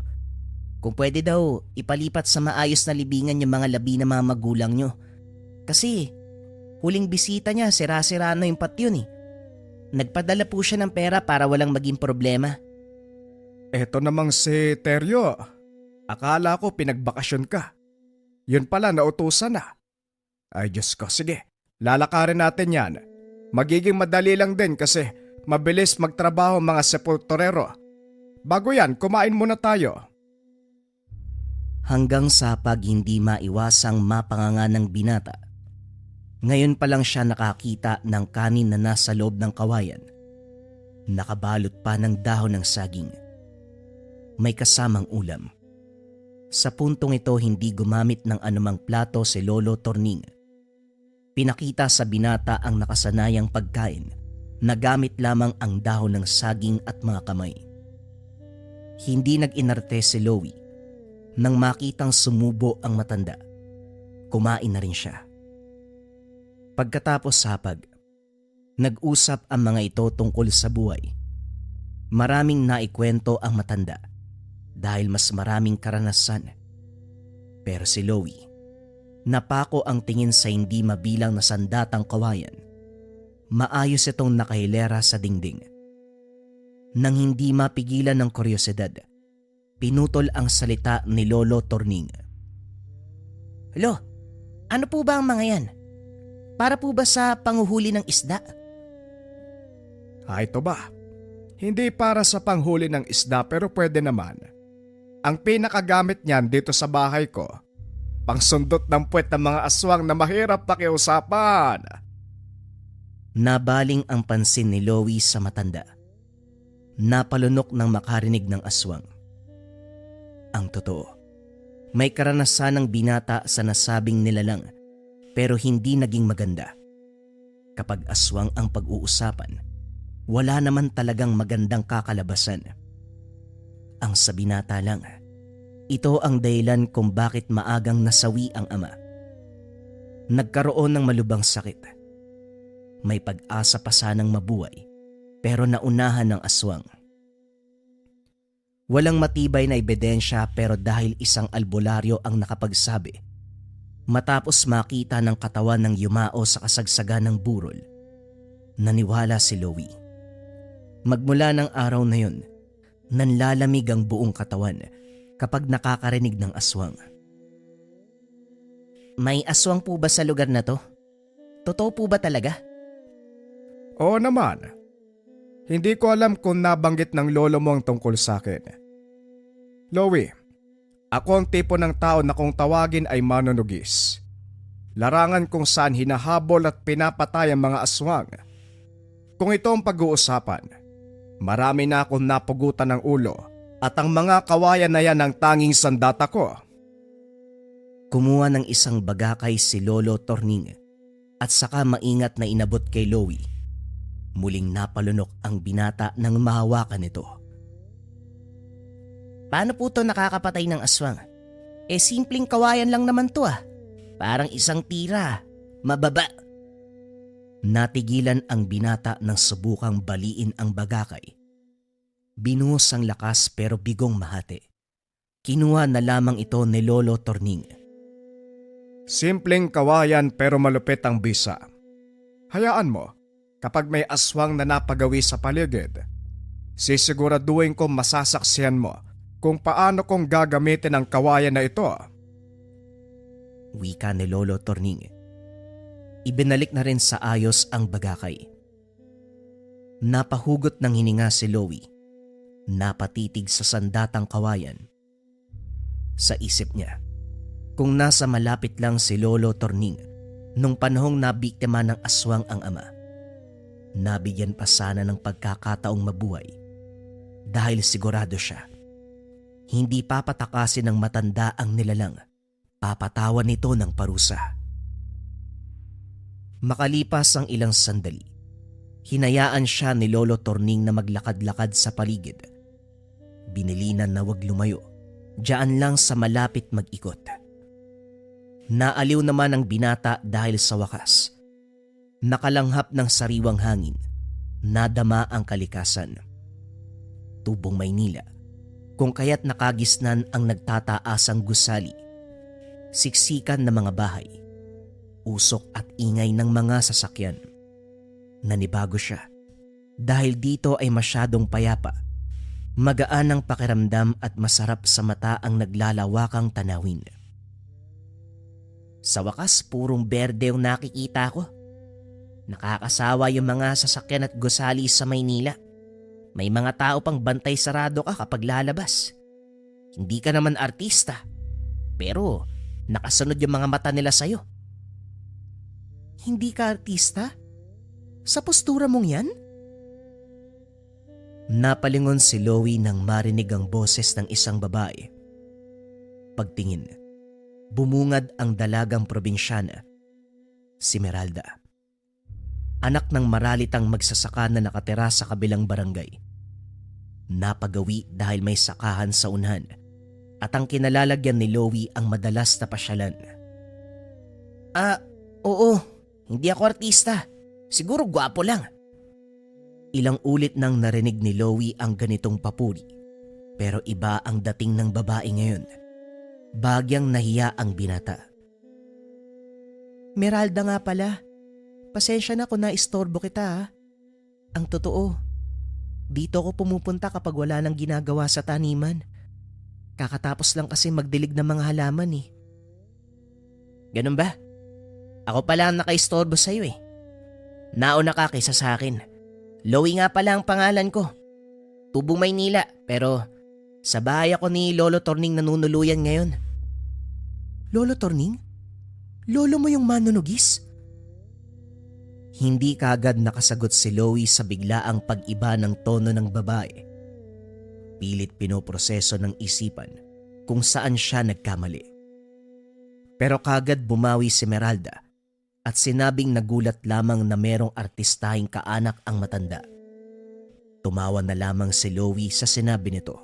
Kung pwede daw, ipalipat sa maayos na libingan yung mga labi ng mga magulang nyo. Kasi, huling bisita niya, sira-sira na yung patyon eh. Nagpadala po siya ng pera para walang maging problema. Eto namang si Terio. Akala ko pinagbakasyon ka. Yun pala, nautusan na. Ay Diyos ko, sige. Lalakarin natin yan. Magiging madali lang din kasi mabilis magtrabaho mga sepulturero. Bago yan, kumain muna tayo. Hanggang sa pag hindi maiwasang mapanganga ng binata. Ngayon pa lang siya nakakita ng kanin na nasa loob ng kawayan. Nakabalot pa ng dahon ng saging. May kasamang ulam. Sa puntong ito hindi gumamit ng anumang plato si Lolo Torning. Pinakita sa binata ang nakasanayang pagkain na gamit lamang ang dahon ng saging at mga kamay. Hindi nag-inarte si Lowy nang makitang sumubo ang matanda. Kumain na rin siya. Pagkatapos hapag, nag-usap ang mga ito tungkol sa buhay. Maraming naikwento ang matanda dahil mas maraming karanasan. Pero si Lowy, napako ang tingin sa hindi mabilang na sandatang kawayan. Maayos itong nakahilera sa dingding. Nang hindi mapigilan ng kuryosidad, pinutol ang salita ni Lolo Torning. Lo, ano po ba ang mga yan? Para po ba sa panguhuli ng isda? Ito ba? Hindi para sa panghuli ng isda pero pwede naman. Ang pinakagamit niyan dito sa bahay ko, pangsundot ng puwet ng mga aswang na mahirap pakiusapan. Nabaling ang pansin ni Lowy sa matanda. Napalunok ng makarinig ng aswang. Ang totoo, may karanasan ng binata sa nasabing nilalang pero hindi naging maganda. Kapag aswang ang pag-uusapan, wala naman talagang magandang kakalabasan. Ang sa binata lang, ito ang dahilan kung bakit maagang nasawi ang ama. Nagkaroon ng malubhang sakit. May pag-asa pa sanang mabuhay pero naunahan ng aswang. Walang matibay na ebidensya pero dahil isang albularyo ang nakapagsabi, matapos makita ng katawan ng yumao sa kasagsagan ng burol, naniwala si Lowy. Magmula ng araw na yun, nanlalamig ang buong katawan kapag nakakarinig ng aswang. May aswang po ba sa lugar na to? Totoo po ba talaga? Oo naman. Hindi ko alam kung nabanggit ng lolo mo ang tungkol sa akin. Loie, ako ang tipo ng tao na kung tawagin ay manunugis. Larangan kung saan hinahabol at pinapatay ang mga aswang. Kung ito ang pag-uusapan, marami na akong napugutan ng ulo at ang mga kawayan na yan ang tanging sandata ko. Kumuha ng isang bagakay si Lolo Torning at saka maingat na inabot kay Loie. Muling napalunok ang binata nang mahawakan nito. Paano po to nakakapatay ng aswang? Simpleng kawayan lang naman to ah. Parang isang tira. Mababa. Natigilan ang binata nang subukang baliin ang bagakay. Binuhos ang lakas pero bigong mahati. Kinuha na lamang ito ni Lolo Torning. Simpleng kawayan pero malupit ang bisa. Hayaan mo, kapag may aswang na napagawi sa paligid, sisiguraduhin ko masasaksihan mo kung paano kong gagamitin ang kawayan na ito. Wika ni Lolo Torning. Ibinalik na rin sa ayos ang bagakay. Napahugot ng hininga si Loie. Napatitig sa sandatang kawayan. Sa isip niya, kung nasa malapit lang si Lolo Torning nung panahong nabiktima ng aswang ang ama, nabigyan pa sana ng pagkakataong mabuhay dahil sigurado siya. Hindi papatakasin ng matanda ang nilalang, papatawan nito ng parusa. Makalipas ang ilang sandali, hinayaan siya ni Lolo Torning na maglakad-lakad sa paligid. Binilinan na wag lumayo, diyan lang sa malapit mag-ikot. Naaliw naman ang binata dahil sa wakas. Nakalanghap ng sariwang hangin, nadama ang kalikasan. Tubong Maynila, kung kaya't nakagisnan ang nagtataasang gusali, siksikan ng mga bahay, usok at ingay ng mga sasakyan. Nanibago siya dahil dito ay masyadong payapa, magaan ang pakiramdam at masarap sa mata ang naglalawakang tanawin. Sa wakas, purong berde yung nakikita ko. Nakakasawa yung mga sasakyan at gusali sa Maynila. May mga tao pang bantay sarado ka kapag lalabas. Hindi ka naman artista, pero nakasunod yung mga mata nila sa'yo. Hindi ka artista? Sa postura mong yan? Napalingon si Loie nang marinig ang boses ng isang babae. Pagtingin, bumungad ang dalagang probinsyana, si Meralda. Anak ng maralitang magsasaka na nakatira sa kabilang barangay. Napagawi dahil may sakahan sa unahan at ang kinalalagyan ni Loie ang madalas na pasyalan. Oo, hindi ako artista. Siguro gwapo lang. Ilang ulit nang narinig ni Loie ang ganitong papuri, pero iba ang dating ng babae ngayon. Bagyang nahiya ang binata. Meralda nga pala. Pasensya na kung naistorbo kita ha. Ang totoo, dito ako pumupunta kapag wala nang ginagawa sa taniman. Kakatapos lang kasi magdilig ng mga halaman eh. Ganun ba? Ako pala ang nakaistorbo sa'yo eh. Nauna ka kaysa sa akin. Loie nga pala ang pangalan ko. Tubong Maynila, pero sa bahay ako ni Lolo Torning nanunuluyan ngayon. Lolo Torning? Lolo mo yung manunugis? Hindi kaagad nakasagot si Loie sa biglaang pag-iba ng tono ng babae. Pilit pinoproseso ng isipan kung saan siya nagkamali. Pero kaagad bumawi si Meralda at sinabing nagulat lamang na merong artistahing kaanak ang matanda. Tumawa na lamang si Loie sa sinabi nito.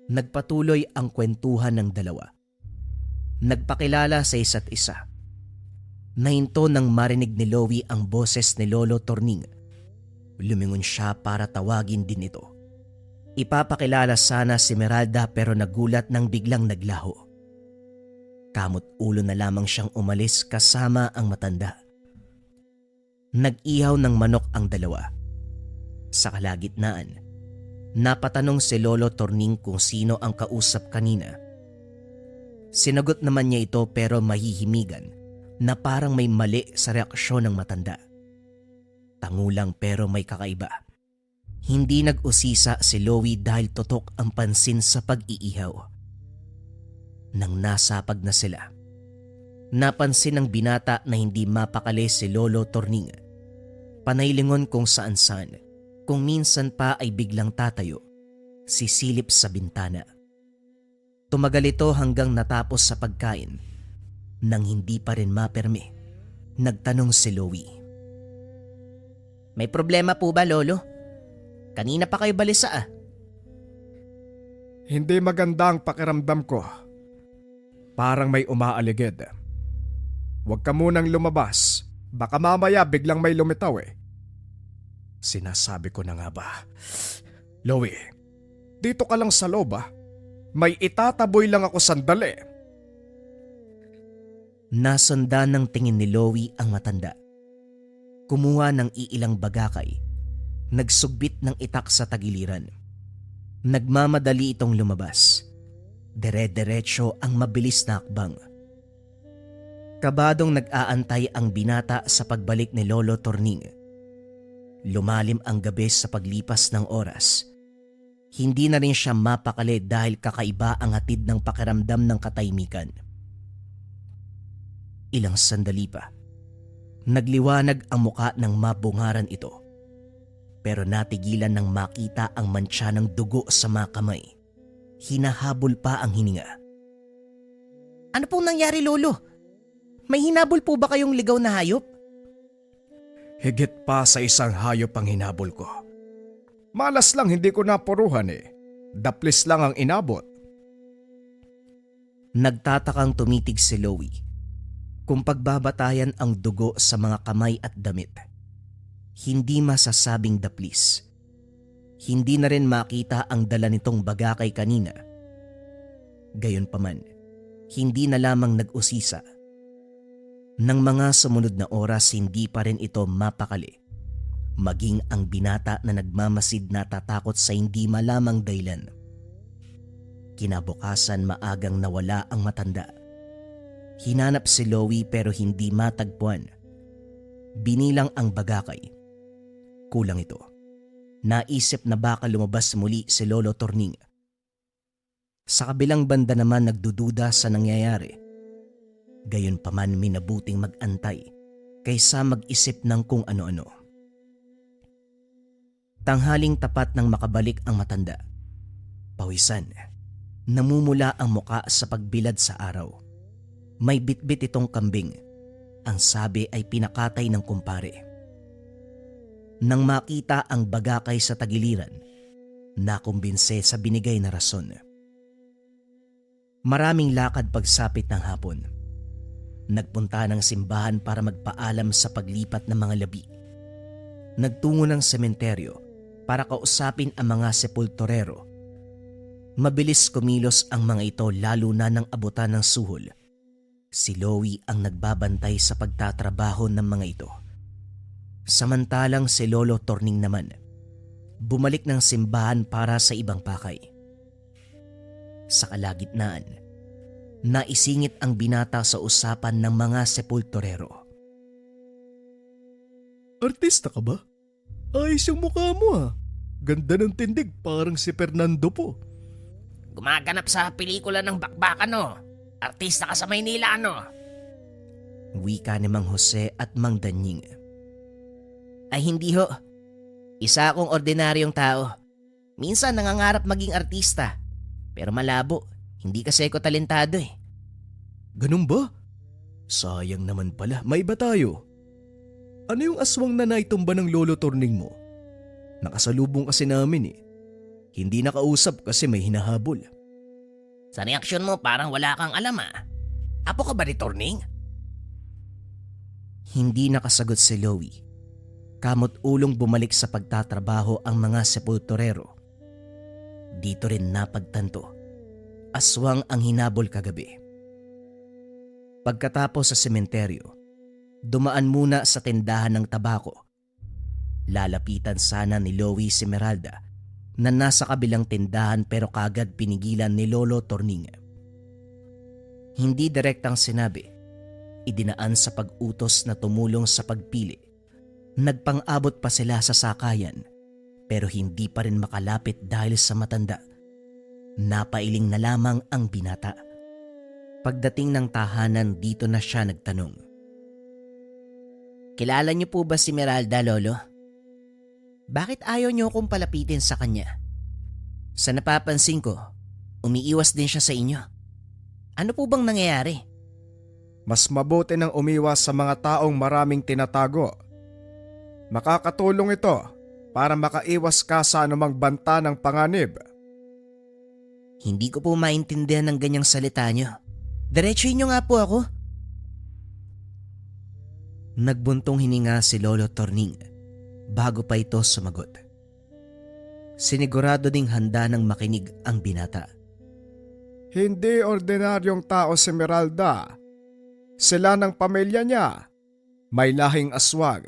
Nagpatuloy ang kwentuhan ng dalawa. Nagpakilala sa isa't isa. Nahinto nang marinig ni Loie ang boses ni Lolo Torning. Lumingon siya para tawagin din ito. Ipapakilala sana si Meralda pero nagulat nang biglang naglaho. Kamot ulo na lamang siyang umalis kasama ang matanda. Nag-ihaw ng manok ang dalawa. Sa kalagitnaan, napatanong si Lolo Torning kung sino ang kausap kanina. Sinagot naman niya ito pero mahihimigan na parang may mali sa reaksyon ng matanda. Tangulang pero may kakaiba. Hindi nag-usisa si Loie dahil tutok ang pansin sa pag-iihaw. Nang nasapag na sila, napansin ng binata na hindi mapakali si Lolo Torning. Panaylingon kung saan-saan, kung minsan pa ay biglang tatayo, sisilip sa bintana. Tumagal ito hanggang natapos sa pagkain. Nang hindi pa rin maperme, nagtanong si Loie. May problema po ba, Lolo? Kanina pa kayo balisa ah. Hindi maganda ang pakiramdam ko. Parang may umaaligid. Huwag ka munang lumabas. Baka mamaya biglang may lumitaw eh. Sinasabi ko na nga ba. Loie, dito ka lang sa loob ah. May itataboy lang ako sandali. Nasundan ng tingin ni Loie ang matanda. Kumuha ng iilang bagakay. Nagsugbit ng itak sa tagiliran. Nagmamadali itong lumabas. Dire-diretso ang mabilis na akbang. Kabadong nag-aantay ang binata sa pagbalik ni Lolo Torning. Lumalim ang gabi sa paglipas ng oras. Hindi na rin siya mapakali dahil kakaiba ang hatid ng pakiramdam ng katahimikan. Ilang sandali pa, nagliwanag ang muka ng mabungaran ito. Pero natigilan ng makita ang mantsa ng dugo sa mga kamay. Hinahabol pa ang hininga. Ano pong nangyari, Lolo? May hinabol po ba kayong ligaw na hayop? Higit pa sa isang hayop ang hinabol ko. Malas lang hindi ko napuruhan eh. Daplis lang ang inabot. Nagtatakang tumitig si Loie kung pagbabatayan ang dugo sa mga kamay at damit. Hindi masasabing daplis. Hindi na rin makita ang dala nitong bagakay kanina. Gayunpaman, hindi na lamang nag-usisa. Nang mga sumunod na oras, hindi pa rin ito mapakali. Maging ang binata na nagmamasid na tatakot sa hindi malamang dahilan. Kinabukasan maagang nawala ang matanda. Hinanap si Loie pero hindi matagpuan. Binilang ang bagakay. Kulang ito. Naisip na baka lumabas muli si Lolo Torning. Sa kabilang banda naman nagdududa sa nangyayari. Gayunpaman minabuting mag-antay kaysa mag-isip ng kung ano-ano. Tanghaling tapat nang makabalik ang matanda. Pawisan. Namumula ang muka sa pagbilad sa araw. May bitbit itong kambing. Ang sabi ay pinakatay ng kumpare. Nang makita ang bagakay sa tagiliran, nakumbinse sa binigay na rason. Maraming lakad pagsapit ng hapon. Nagpunta ng simbahan para magpaalam sa paglipat ng mga labi. Nagtungo ng sementeryo para kausapin ang mga sepulturero. Mabilis kumilos ang mga ito lalo na nang abutan ng suhol. Si Loie ang nagbabantay sa pagtatrabaho ng mga ito. Samantalang si Lolo Torning naman, bumalik ng simbahan para sa ibang pakay. Sa kalagitnaan, naisingit ang binata sa usapan ng mga sepulturero. Artista ka ba? Ayos yung mukha mo ah. Ganda ng tindig, parang si Fernando po. Gumaganap sa pelikula ng bakbakan no. Artista ka sa Maynila ano. Wika ni Mang Jose at Mang Danying. Ay hindi ho. Isa akong ordinaryong tao. Minsan nangangarap maging artista. Pero malabo. Hindi kasi ako talentado eh. Ganun ba? Sayang naman pala, may iba tayo. Ano yung aswang na naitumba ng Lolo Torning mo? Nakasalubong kasi namin eh. Hindi nakausap kasi may hinahabol. Sa reaksyon mo parang wala kang alam ah. Apo ka ba ni Torning? Hindi nakasagot si Loie. Kamot ulong bumalik sa pagtatrabaho ang mga sepulturero. Dito rin napagtanto. Aswang ang hinabol kagabi. Pagkatapos sa sementeryo, dumaan muna sa tindahan ng tabako. Lalapitan sana ni Loie si Meralda na nasa kabilang tindahan pero kagad pinigilan ni Lolo Torning. Hindi direktang sinabi, idinaan sa pag-utos na tumulong sa pagpili. Nagpang-abot pa sila sa sakayan pero hindi pa rin makalapit dahil sa matanda. Napailing na lamang ang binata. Pagdating ng tahanan, dito na siya nagtanong. Kilala niyo po ba si Meralda, Lolo? Bakit ayaw niyo akong palapitin sa kanya? Sa napapansin ko, umiiwas din siya sa inyo. Ano po bang nangyayari? Mas mabuti nang umiwas sa mga taong maraming tinatago. Makakatulong ito para makaiwas ka sa anumang banta ng panganib. Hindi ko po maintindihan ng ganyang salita niyo. Diretsuhin niyo nga po ako. Nagbuntong hininga si Lolo Torning bago pa ito sumagot. Sinigurado ding handa ng makinig ang binata. Hindi ordinaryong tao si Meralda. Sila ng pamilya niya. May lahing aswang.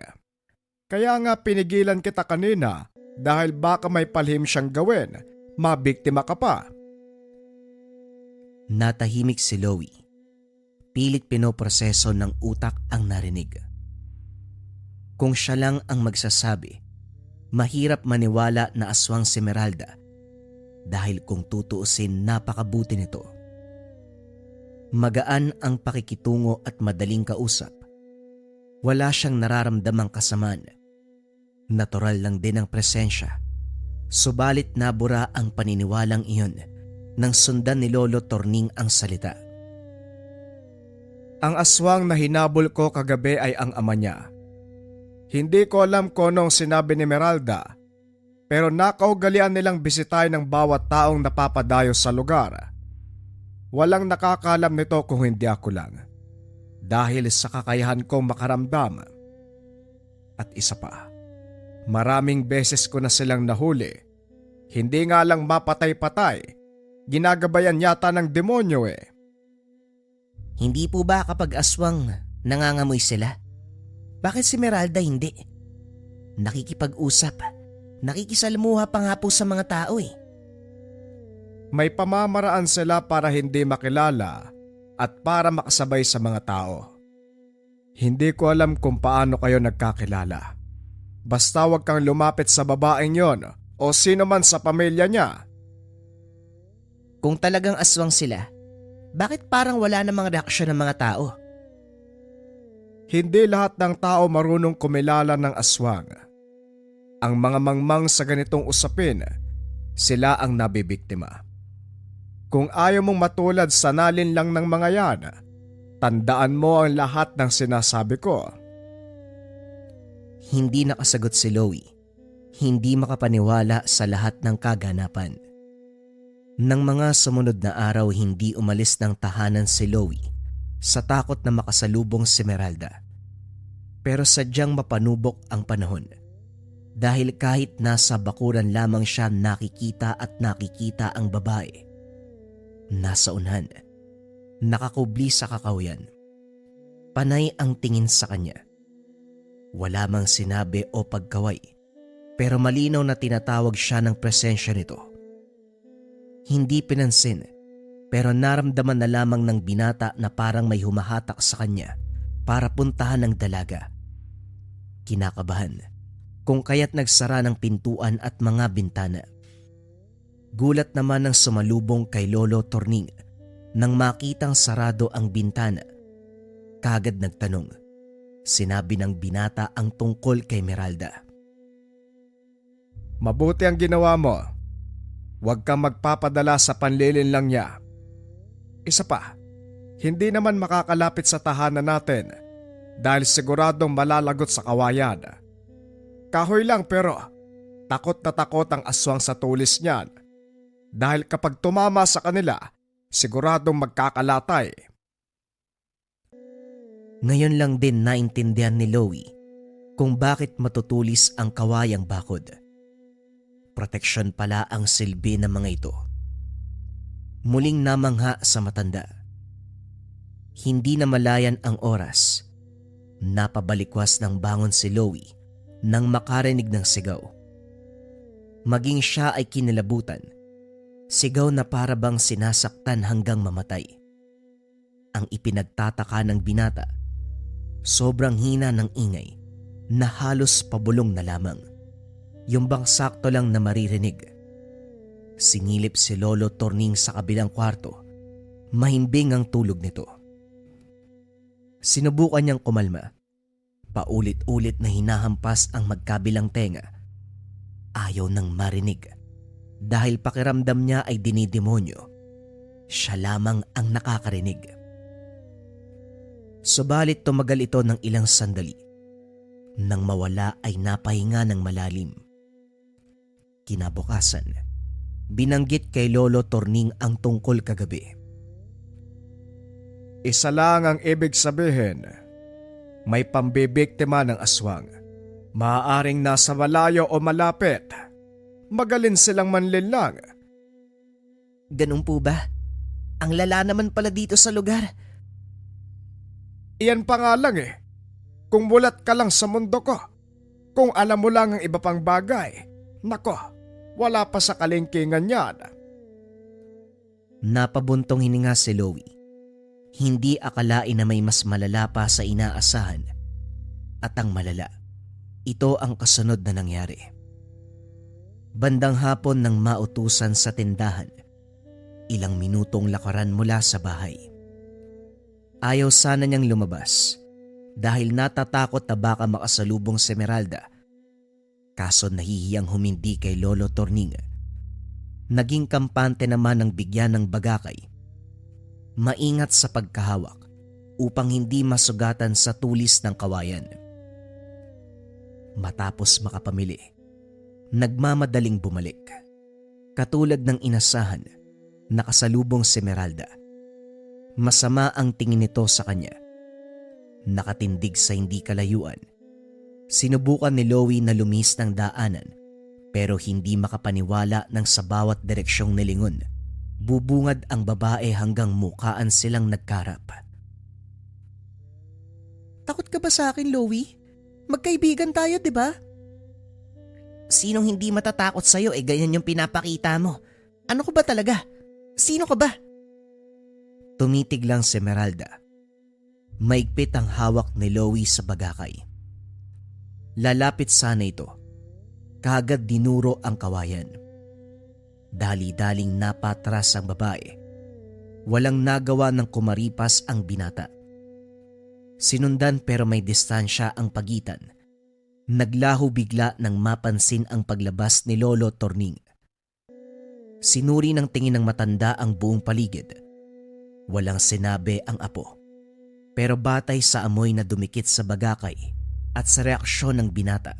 Kaya nga pinigilan kita kanina dahil baka may palhim siyang gawin. Mabiktima ka pa. Natahimik si Loie. Pilit pinoproseso ng utak ang narinig. Kung siya lang ang magsasabi, mahirap maniwala na aswang si Meralda dahil kung tutuusin napakabuti nito. Magaan ang pakikitungo at madaling kausap. Wala siyang nararamdamang kasamaan. Natural lang din ang presensya. Subalit nabura ang paniniwalang iyon nang sundan ni Lolo Torning ang salita. Ang aswang na hinabol ko kagabi ay ang ama niya. Hindi ko alam kung anong sinabi ni Meralda, pero nakaugalian nilang bisitahin ng bawat taong napapadayo sa lugar. Walang nakakalam nito kung hindi ako lang, dahil sa kakayahan kong makaramdam. At isa pa, maraming beses ko na silang nahuli. Hindi nga lang mapatay-patay, ginagabayan yata ng demonyo eh. Hindi po ba kapag aswang nangangamoy sila? Bakit si Meralda hindi? Nakikipag-usap, nakikisalamuha pa nga po sa mga tao eh. May pamamaraan sila para hindi makilala at para makasabay sa mga tao. Hindi ko alam kung paano kayo nagkakilala. Basta wag kang lumapit sa babaeng yon o sino man sa pamilya niya. Kung talagang aswang sila, bakit parang wala namang reaksyon ng mga tao? Hindi lahat ng tao marunong kumilala ng aswang. Ang mga mangmang sa ganitong usapin, sila ang nabibiktima. Kung ayaw mong matulad sa nalin lang ng mga yan, tandaan mo ang lahat ng sinasabi ko. Hindi nakasagot si Loie. Hindi makapaniwala sa lahat ng kaganapan. Nang mga sumunod na araw, hindi umalis ng tahanan si Loie sa takot na makasalubong si Meralda. Pero sadyang mapanubok ang panahon dahil kahit nasa bakuran lamang siya nakikita ang babae. Nasa unhan, nakakubli sa kakawyan. Panay ang tingin sa kanya. Wala mang sinabi o pagkaway, pero malinaw na tinatawag siya ng presensya nito. Hindi pinansin, pero naramdaman na lamang ng binata na parang may humahatak sa kanya para puntahan ng dalaga. Kinakabahan, kung kaya't nagsara ng pintuan at mga bintana. Gulat naman ang sumalubong kay Lolo Torning nang makitang sarado ang bintana. Kagad nagtanong. Sinabi ng binata ang tungkol kay Meralda. Mabuti ang ginawa mo. Huwag kang magpapadala sa panlilin lang niya. Isa pa, hindi naman makakalapit sa tahanan natin dahil siguradong malalagot sa kawayan. Kahoy lang pero takot na takot ang aswang sa tulis niyan dahil kapag tumama sa kanila, siguradong magkakalatay. Ngayon lang din naintindihan ni Loie kung bakit matutulis ang kawayang bakod. Proteksyon pala ang silbi ng mga ito. Muling namangha sa matanda. Hindi na malayan ang oras. Napabalikwas ng bangon si Loie nang makarinig ng sigaw. Maging siya ay kinilabutan. Sigaw na para bang sinasaktan hanggang mamatay. Ang ipinagtataka ng binata, sobrang hina ng ingay na halos pabulong na lamang. Yung bang sakto lang na maririnig. Singilip si Lolo Torning sa kabilang kwarto. Mahimbing ang tulog nito. Sinubukan niyang kumalma. Paulit-ulit na hinahampas ang magkabilang tenga. Ayaw nang marinig. Dahil pakiramdam niya ay dinidemonyo. Siya lamang ang nakakarinig. Subalit tumagal ito ng ilang sandali. Nang mawala ay napahinga ng malalim. Kinabukasan, binanggit kay Lolo Torning ang tungkol kagabi. Isa lang ang ibig sabihin. May pambibiktima ng aswang. Maaaring nasa malayo o malapit. Magaling silang manlinlang. Ganun po ba? Ang lala naman pala dito sa lugar. Iyan pa nga lang eh. Kung mulat ka lang sa mundo ko. Kung alam mo lang ang iba pang bagay. Nako, wala pa sa kalingkingan yan. Napabuntong hininga si Louie. Hindi akalain na may mas malala pa sa inaasahan. At ang malala, ito ang kasunod na nangyari. Bandang hapon nang mautusan sa tindahan, ilang minutong lakaran mula sa bahay. Ayaw sana niyang lumabas dahil natatakot na baka makasalubong si Esmeralda. Kaso nahihiyang humindi kay Lolo Torning. Naging kampante naman ang bigyan ng bagakay. Maingat sa pagkahawak upang hindi masugatan sa tulis ng kawayan. Matapos makapamili, nagmamadaling bumalik. Katulad ng inasahan, nakasalubong si Esmeralda. Masama ang tingin nito sa kanya. Nakatindig sa hindi kalayuan. Sinubukan ni Louie na lumis ng daanan pero hindi makapaniwala ng sa bawat direksyong nilingon. Bubungad ang babae hanggang mukaan silang nagkarap. Takot ka ba sa akin, Louie? Magkaibigan tayo, di ba? Sinong hindi matatakot sa'yo ganyan yung pinapakita mo? Ano ko ba talaga? Sino ka ba? Tumitig lang si Esmeralda. Maigpit ang hawak ni Louie sa bagakay. Lalapit sana ito. Kaagad dinuro ang kawayan. Dali-daling napatras ang babae. Walang nagawa ng kumaripas ang binata. Sinundan pero may distansya ang pagitan. Naglaho bigla nang mapansin ang paglabas ni Lolo Torning. Sinuri ng tingin ng matanda ang buong paligid. Walang sinabi ang apo. Pero batay sa amoy na dumikit sa bagakay at sa reaksyon ng binata,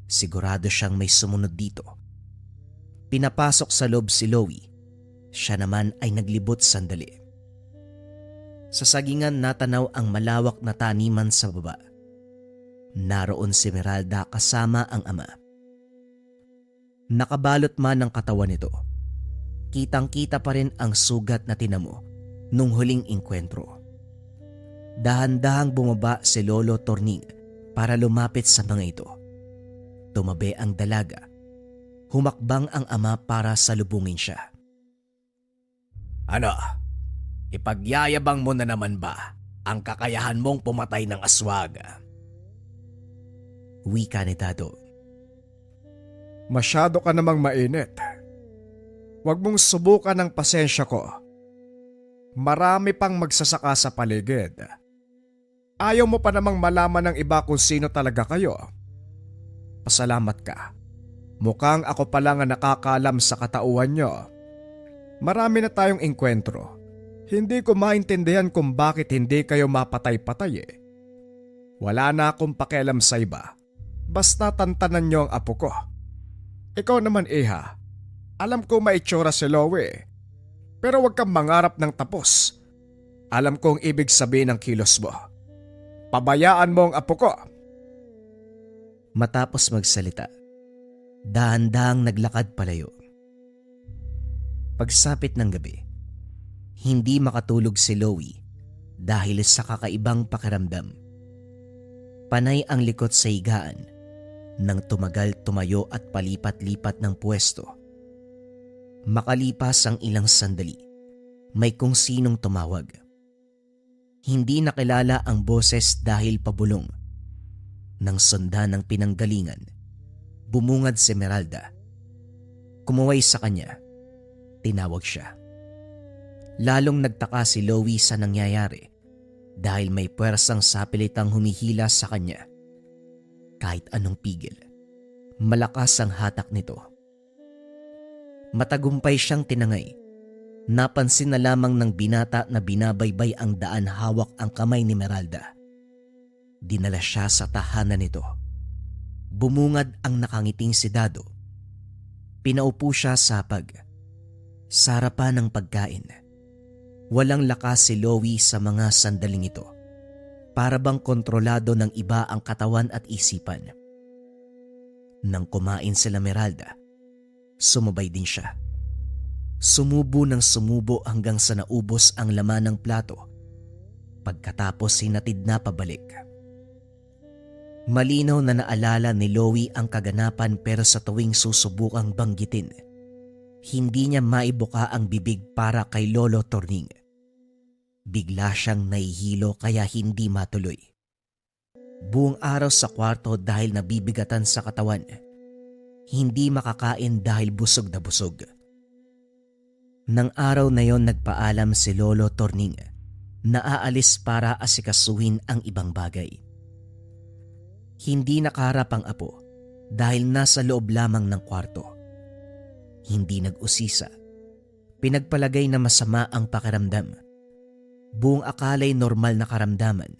sigurado siyang may sumunod dito. Pinapasok sa loob si Louie. Siya naman ay naglibot sandali. Sa sagingan natanaw ang malawak na taniman sa baba. Naroon si Esmeralda kasama ang ama. Nakabalot man ang katawan nito. Kitang-kita pa rin ang sugat na tinamo nung huling inkwentro. Dahan-dahang bumaba si Lolo Torning para lumapit sa mga ito. Tumabi ang dalaga. Humakbang ang ama para salubungin siya. Ano? Ipagyayabang mo na naman ba ang kakayahan mong pumatay ng aswag? Wika ni Dado. Masyado ka namang mainit. Huwag mong subukan ang pasensya ko. Marami pang magsasaka sa paligid. Ayaw mo pa namang malaman ng iba kung sino talaga kayo. Pasalamat ka. Mukhang ako pa lang ang nakakaalam sa katauhan nyo. Marami na tayong engkwentro. Hindi ko maintindihan kung bakit hindi kayo mapatay-patay eh. Wala na akong pakialam sa iba. Basta tantanan nyo ang apo ko. Ikaw naman, Iha. Alam ko maitsura si Louie. Pero huwag kang mangarap ng tapos. Alam ko ang ibig sabihin ng kilos mo. Pabayaan mo ang apo ko. Matapos magsalita, dahan-dahang naglakad palayo. Pagsapit ng gabi, hindi makatulog si Louie dahil sa kakaibang pakiramdam. Panay ang likot sa higaan nang tumagal tumayo at palipat-lipat ng pwesto. Makalipas ang ilang sandali, may kung sinong tumawag. Hindi nakilala ang boses dahil pabulong. Nang sundan ng pinanggalingan, bumungad si Esmeralda. Kumuway sa kanya. Tinawag siya. Lalong nagtaka si Loie sa nangyayari dahil may puwersang sapilitang humihila sa kanya. Kahit anong pigil, malakas ang hatak nito. Matagumpay siyang tinangay. Napansin na lamang ng binata na binabaybay ang daan hawak ang kamay ni Esmeralda. Dinala siya sa tahanan nito. Bumungad ang nakangiting si Dado. Pinaupo siya sa sa harapan ng pagkain. Walang lakas si Loie sa mga sandaling ito. Para bang kontrolado ng iba ang katawan at isipan. Nang kumain sila Esmeralda, sumabay din siya. Sumubo ng sumubo hanggang sa naubos ang laman ng plato. Pagkatapos hinatid na pabalik. Malinaw na naalala ni Loie ang kaganapan pero sa tuwing susubukang banggitin, hindi niya maibuka ang bibig para kay Lolo Torning. Bigla siyang nahihilo kaya hindi matuloy. Buong araw sa kwarto dahil nabibigatan sa katawan. Hindi makakain dahil busog na busog. Nang araw na yon nagpaalam si Lolo Torning na aalis para asikasuhin ang ibang bagay. Hindi nakaharap ang apo dahil nasa loob lamang ng kwarto. Hindi nag-usisa. Pinagpalagay na masama ang pakiramdam. Buong akala'y normal na karamdaman.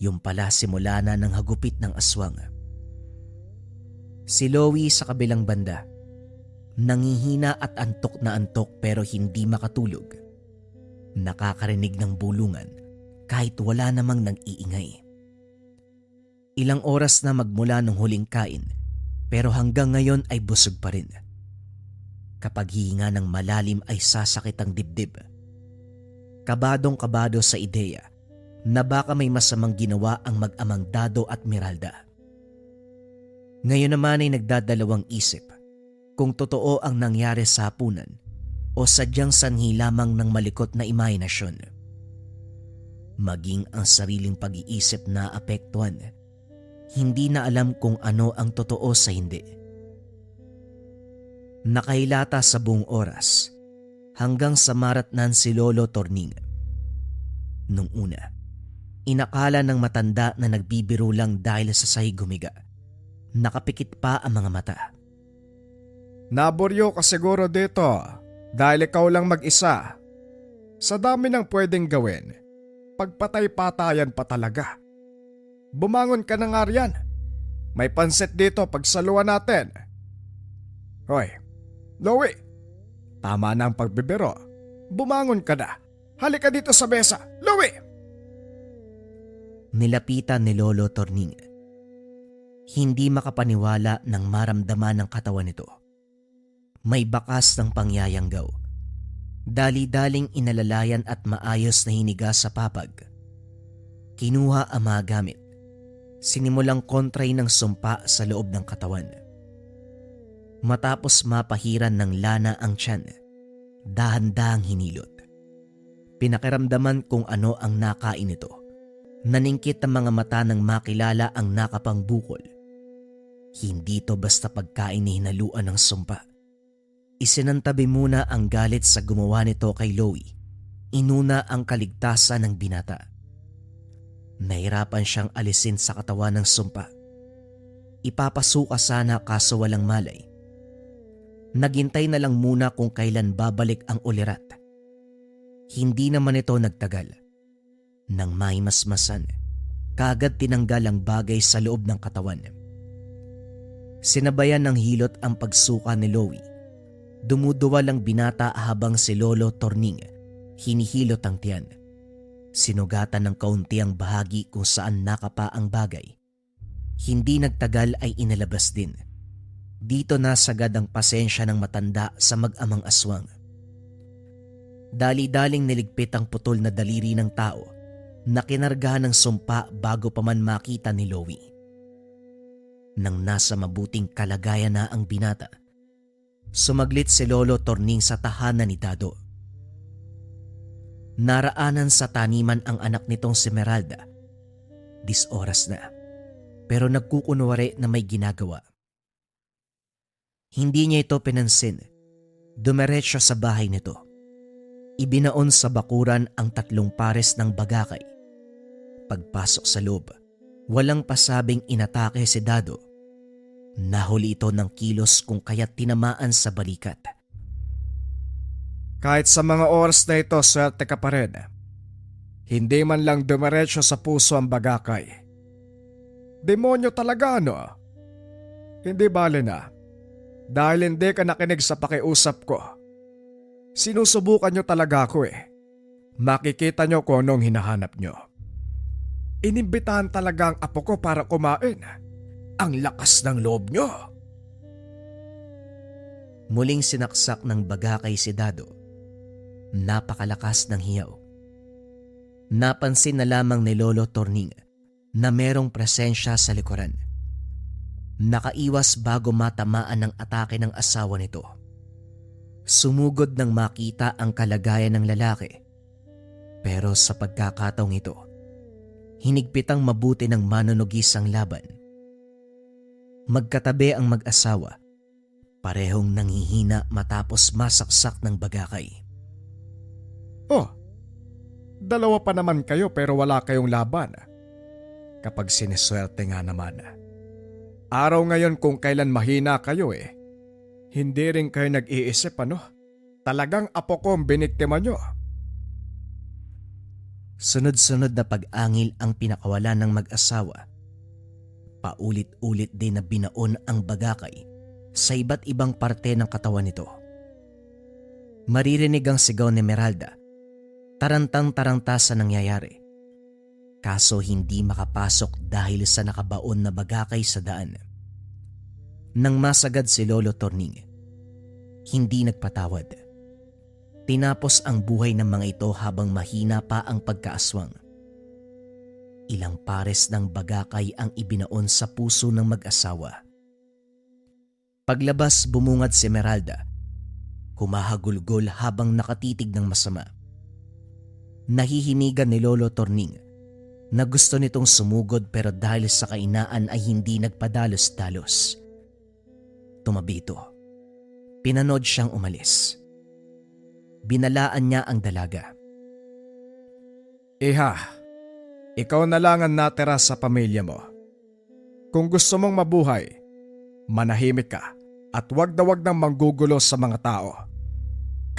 Yung pala simula na ng hagupit ng aswang. Si Loie sa kabilang banda. Nangihina at antok na antok pero hindi makatulog. Nakakarinig ng bulungan kahit wala namang nang-iingay. Ilang oras na magmula nung huling kain pero hanggang ngayon ay busog pa rin. Kapag hihinga ng malalim ay sasakit ang dibdib. Kabadong-kabado sa ideya na baka may masamang ginawa ang mag-amang Dado at Esmeralda. Ngayon naman ay nagdadalawang isip kung totoo ang nangyari sa hapunan o sadyang sanhi lamang ng malikot na imahinasyon. Maging ang sariling pag-iisip na apektuhan, hindi na alam kung ano ang totoo sa hindi. Nakahilata sa buong oras hanggang sa maratnan si Lolo Torning. Nung una, inakala ng matanda na nagbibiro lang dahil sa sahig humiga. Nakapikit pa ang mga mata. Naboryo ka siguro dito dahil ikaw lang mag-isa. Sa dami ng pwedeng gawin, pagpatay-patayan pa talaga. Bumangon ka na nga riyan. May pansit dito pagsaluan natin. Hoy, Loie, tama na ang pagbibiro. Bumangon ka na. Halika dito sa mesa, Loie! Nilapitan ni Lolo Torning. Hindi makapaniwala nang maramdaman ng katawan nito. May bakas ng pangyayanggaw. Dali-daling inalalayan at maayos na hiniga sa papag. Kinuha ang mga gamit. Sinimulang kontray ng sumpa sa loob ng katawan. Matapos mapahiran ng lana ang tiyan, dahan-dahang hinilot. Pinakiramdaman kung ano ang nakain nito. Naningkit ang mga mata nang makilala ang nakapang bukol. Hindi to basta pagkain ni hinaluan ng sumpa. Isinantabi muna ang galit sa gumawa nito kay Loie. Inuna ang kaligtasan ng binata. Nahirapan siyang alisin sa katawan ng sumpa. Ipapasuka sana kaso walang malay. Naghintay na lang muna kung kailan babalik ang ulirat. Hindi naman ito nagtagal. Nang maimasmasan, kaagad tinanggal ang bagay sa loob ng katawan. Sinabayan ng hilot ang pagsuka ni Loie. Dumuduwal ang binata habang si Lolo Torning hinihilot ang tiyan. Sinugatan ng kaunti ang bahagi kung saan nakapa ang bagay. Hindi nagtagal ay inalabas din. Dito nasagad ang pasensya ng matanda sa mag-amang aswang. Dali-daling niligpit ang putol na daliri ng tao na kinargahan ng sumpa bago pa man makita ni Loie. Nang nasa mabuting kalagayan na ang binata, sumaglit si Lolo Torning sa tahanan ni Dado. Naraanan sa taniman ang anak nitong si Meralda. 10 oras na, pero nagkukunwari na may ginagawa. Hindi niya ito pinansin. Dumiretso sa bahay nito. Ibinaon sa bakuran ang 3 pares ng bagakay. Pagpasok sa loob, walang pasabing inatake si Dado. Nahuli ito ng kilos kung kaya't tinamaan sa balikat. Kahit sa mga oras na ito, swerte ka pa rin. Hindi man lang dumiretso sa puso ang bagakay. Demonyo talaga, ano? Hindi bale na. Dahil hindi ka nakinig sa pakiusap ko. Sinusubukan nyo talaga ako eh. Makikita nyo kung anong hinahanap nyo. Inimbitahan talaga ang apo ko para kumain. Ang lakas ng loob nyo. Muling sinaksak ng bagakay si Dado. Napakalakas ng hiyaw. Napansin na lamang ni Lolo Torning na merong presensya sa likuran. Nakaiwas bago matamaan ng atake ng asawa nito. Sumugod nang makita ang kalagayan ng lalaki. Pero sa pagkakataong ito, hinigpitang mabuti ng manunugis ang laban. Magkatabi ang mag-asawa, parehong nanghihina matapos masaksak ng bagakay. Oh, dalawa pa naman kayo pero wala kayong laban. Kapag siniswerte nga naman. Araw ngayon kung kailan mahina kayo eh. Hindi rin kayo nag-iisip ano? Talagang apo ko ang biniktima nyo. Sunod-sunod na pag-angil ang pinakawalan ng mag-asawa. Paulit-ulit din na binaon ang bagakay sa iba't ibang parte ng katawan nito. Maririnig ang sigaw ni Meralda. Tarantang-taranta sa nangyayari. Kaso hindi makapasok dahil sa nakabaon na bagakay sa daan. Nang masagad si Lolo Torning, hindi nagpatawad. Tinapos ang buhay ng mga ito habang mahina pa ang pagkaaswang. Ilang pares ng bagakay ang ibinaon sa puso ng mag-asawa. Paglabas bumungad si Meralda. Humahagulgol habang nakatitig ng masama. Nahihinigan ni Lolo Torning na gusto nitong sumugod pero dahil sa kainaan ay hindi nagpadalos-dalos. Tumabi ito. Pinanood siyang umalis. Binalaan niya ang dalaga. Iha, ikaw na lang ang natira sa pamilya mo. Kung gusto mong mabuhay, manahimik ka at wag na wag nang manggugulo sa mga tao.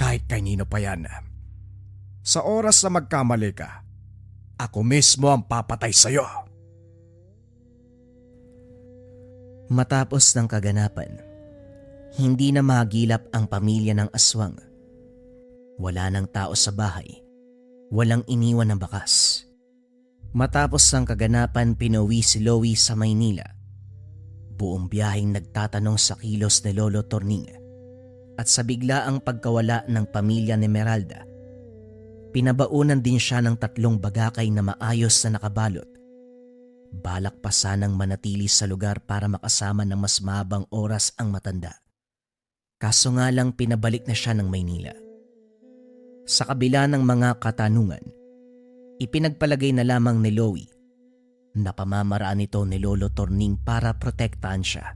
Kahit kanino pa yan. Sa oras na magkamali ka, ako mismo ang papatay sa'yo. Matapos ng kaganapan, hindi na mahagilap ang pamilya ng aswang. Wala ng tao sa bahay. Walang iniwan na bakas. Matapos ng kaganapan, pinauwi si Loie sa Maynila. Buong biyaheng nagtatanong sa kilos ni Lolo Torning at sa biglaang pagkawala ng pamilya ni Meralda. Pinabaunan din siya ng 3 bagakay na maayos na nakabalot. Balak pa sanang manatili sa lugar para makasama ng mas mahabang oras ang matanda. Kaso nga lang pinabalik na siya ng Maynila. Sa kabila ng mga katanungan, ipinagpalagay na lamang ni Loie na pamamaraan ito ni Lolo Torning para protektahan siya.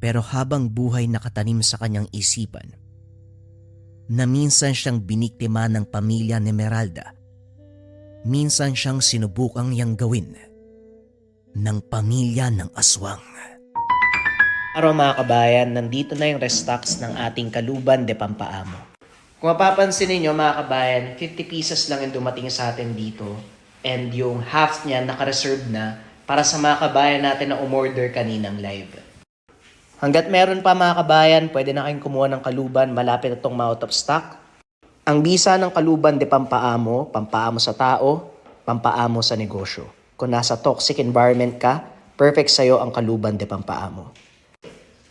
Pero habang buhay nakatanim sa kanyang isipan, na minsan siyang biniktima ng pamilya ni Meralda. Minsan siyang sinubukang yang gawin ng pamilya ng aswang. Araw mga kabayan, nandito na yung restocks ng ating Kaluban de Pampaamo. Kung mapapansin ninyo mga kabayan, 50 pieces lang yung dumating sa atin dito and yung half niya naka-reserve na para sa mga kabayan natin na umorder kaninang live. Hanggat meron pa mga kabayan, pwede na kayong kumuha ng Kaluban, malapit na itong out of stock. Ang bisa ng Kaluban de Pampaamo, pampaamo sa tao, pampaamo sa negosyo. Kung nasa toxic environment ka, perfect sa'yo ang Kaluban de Pampaamo.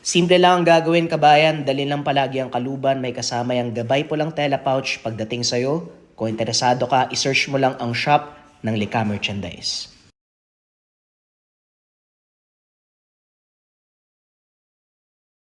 Simple lang ang gagawin kabayan, dalhin lang palagi ang Kaluban, may kasama yung gabay po lang tela pouch pagdating sa'yo. Kung interesado ka, isearch mo lang ang shop ng Lika Merchandise.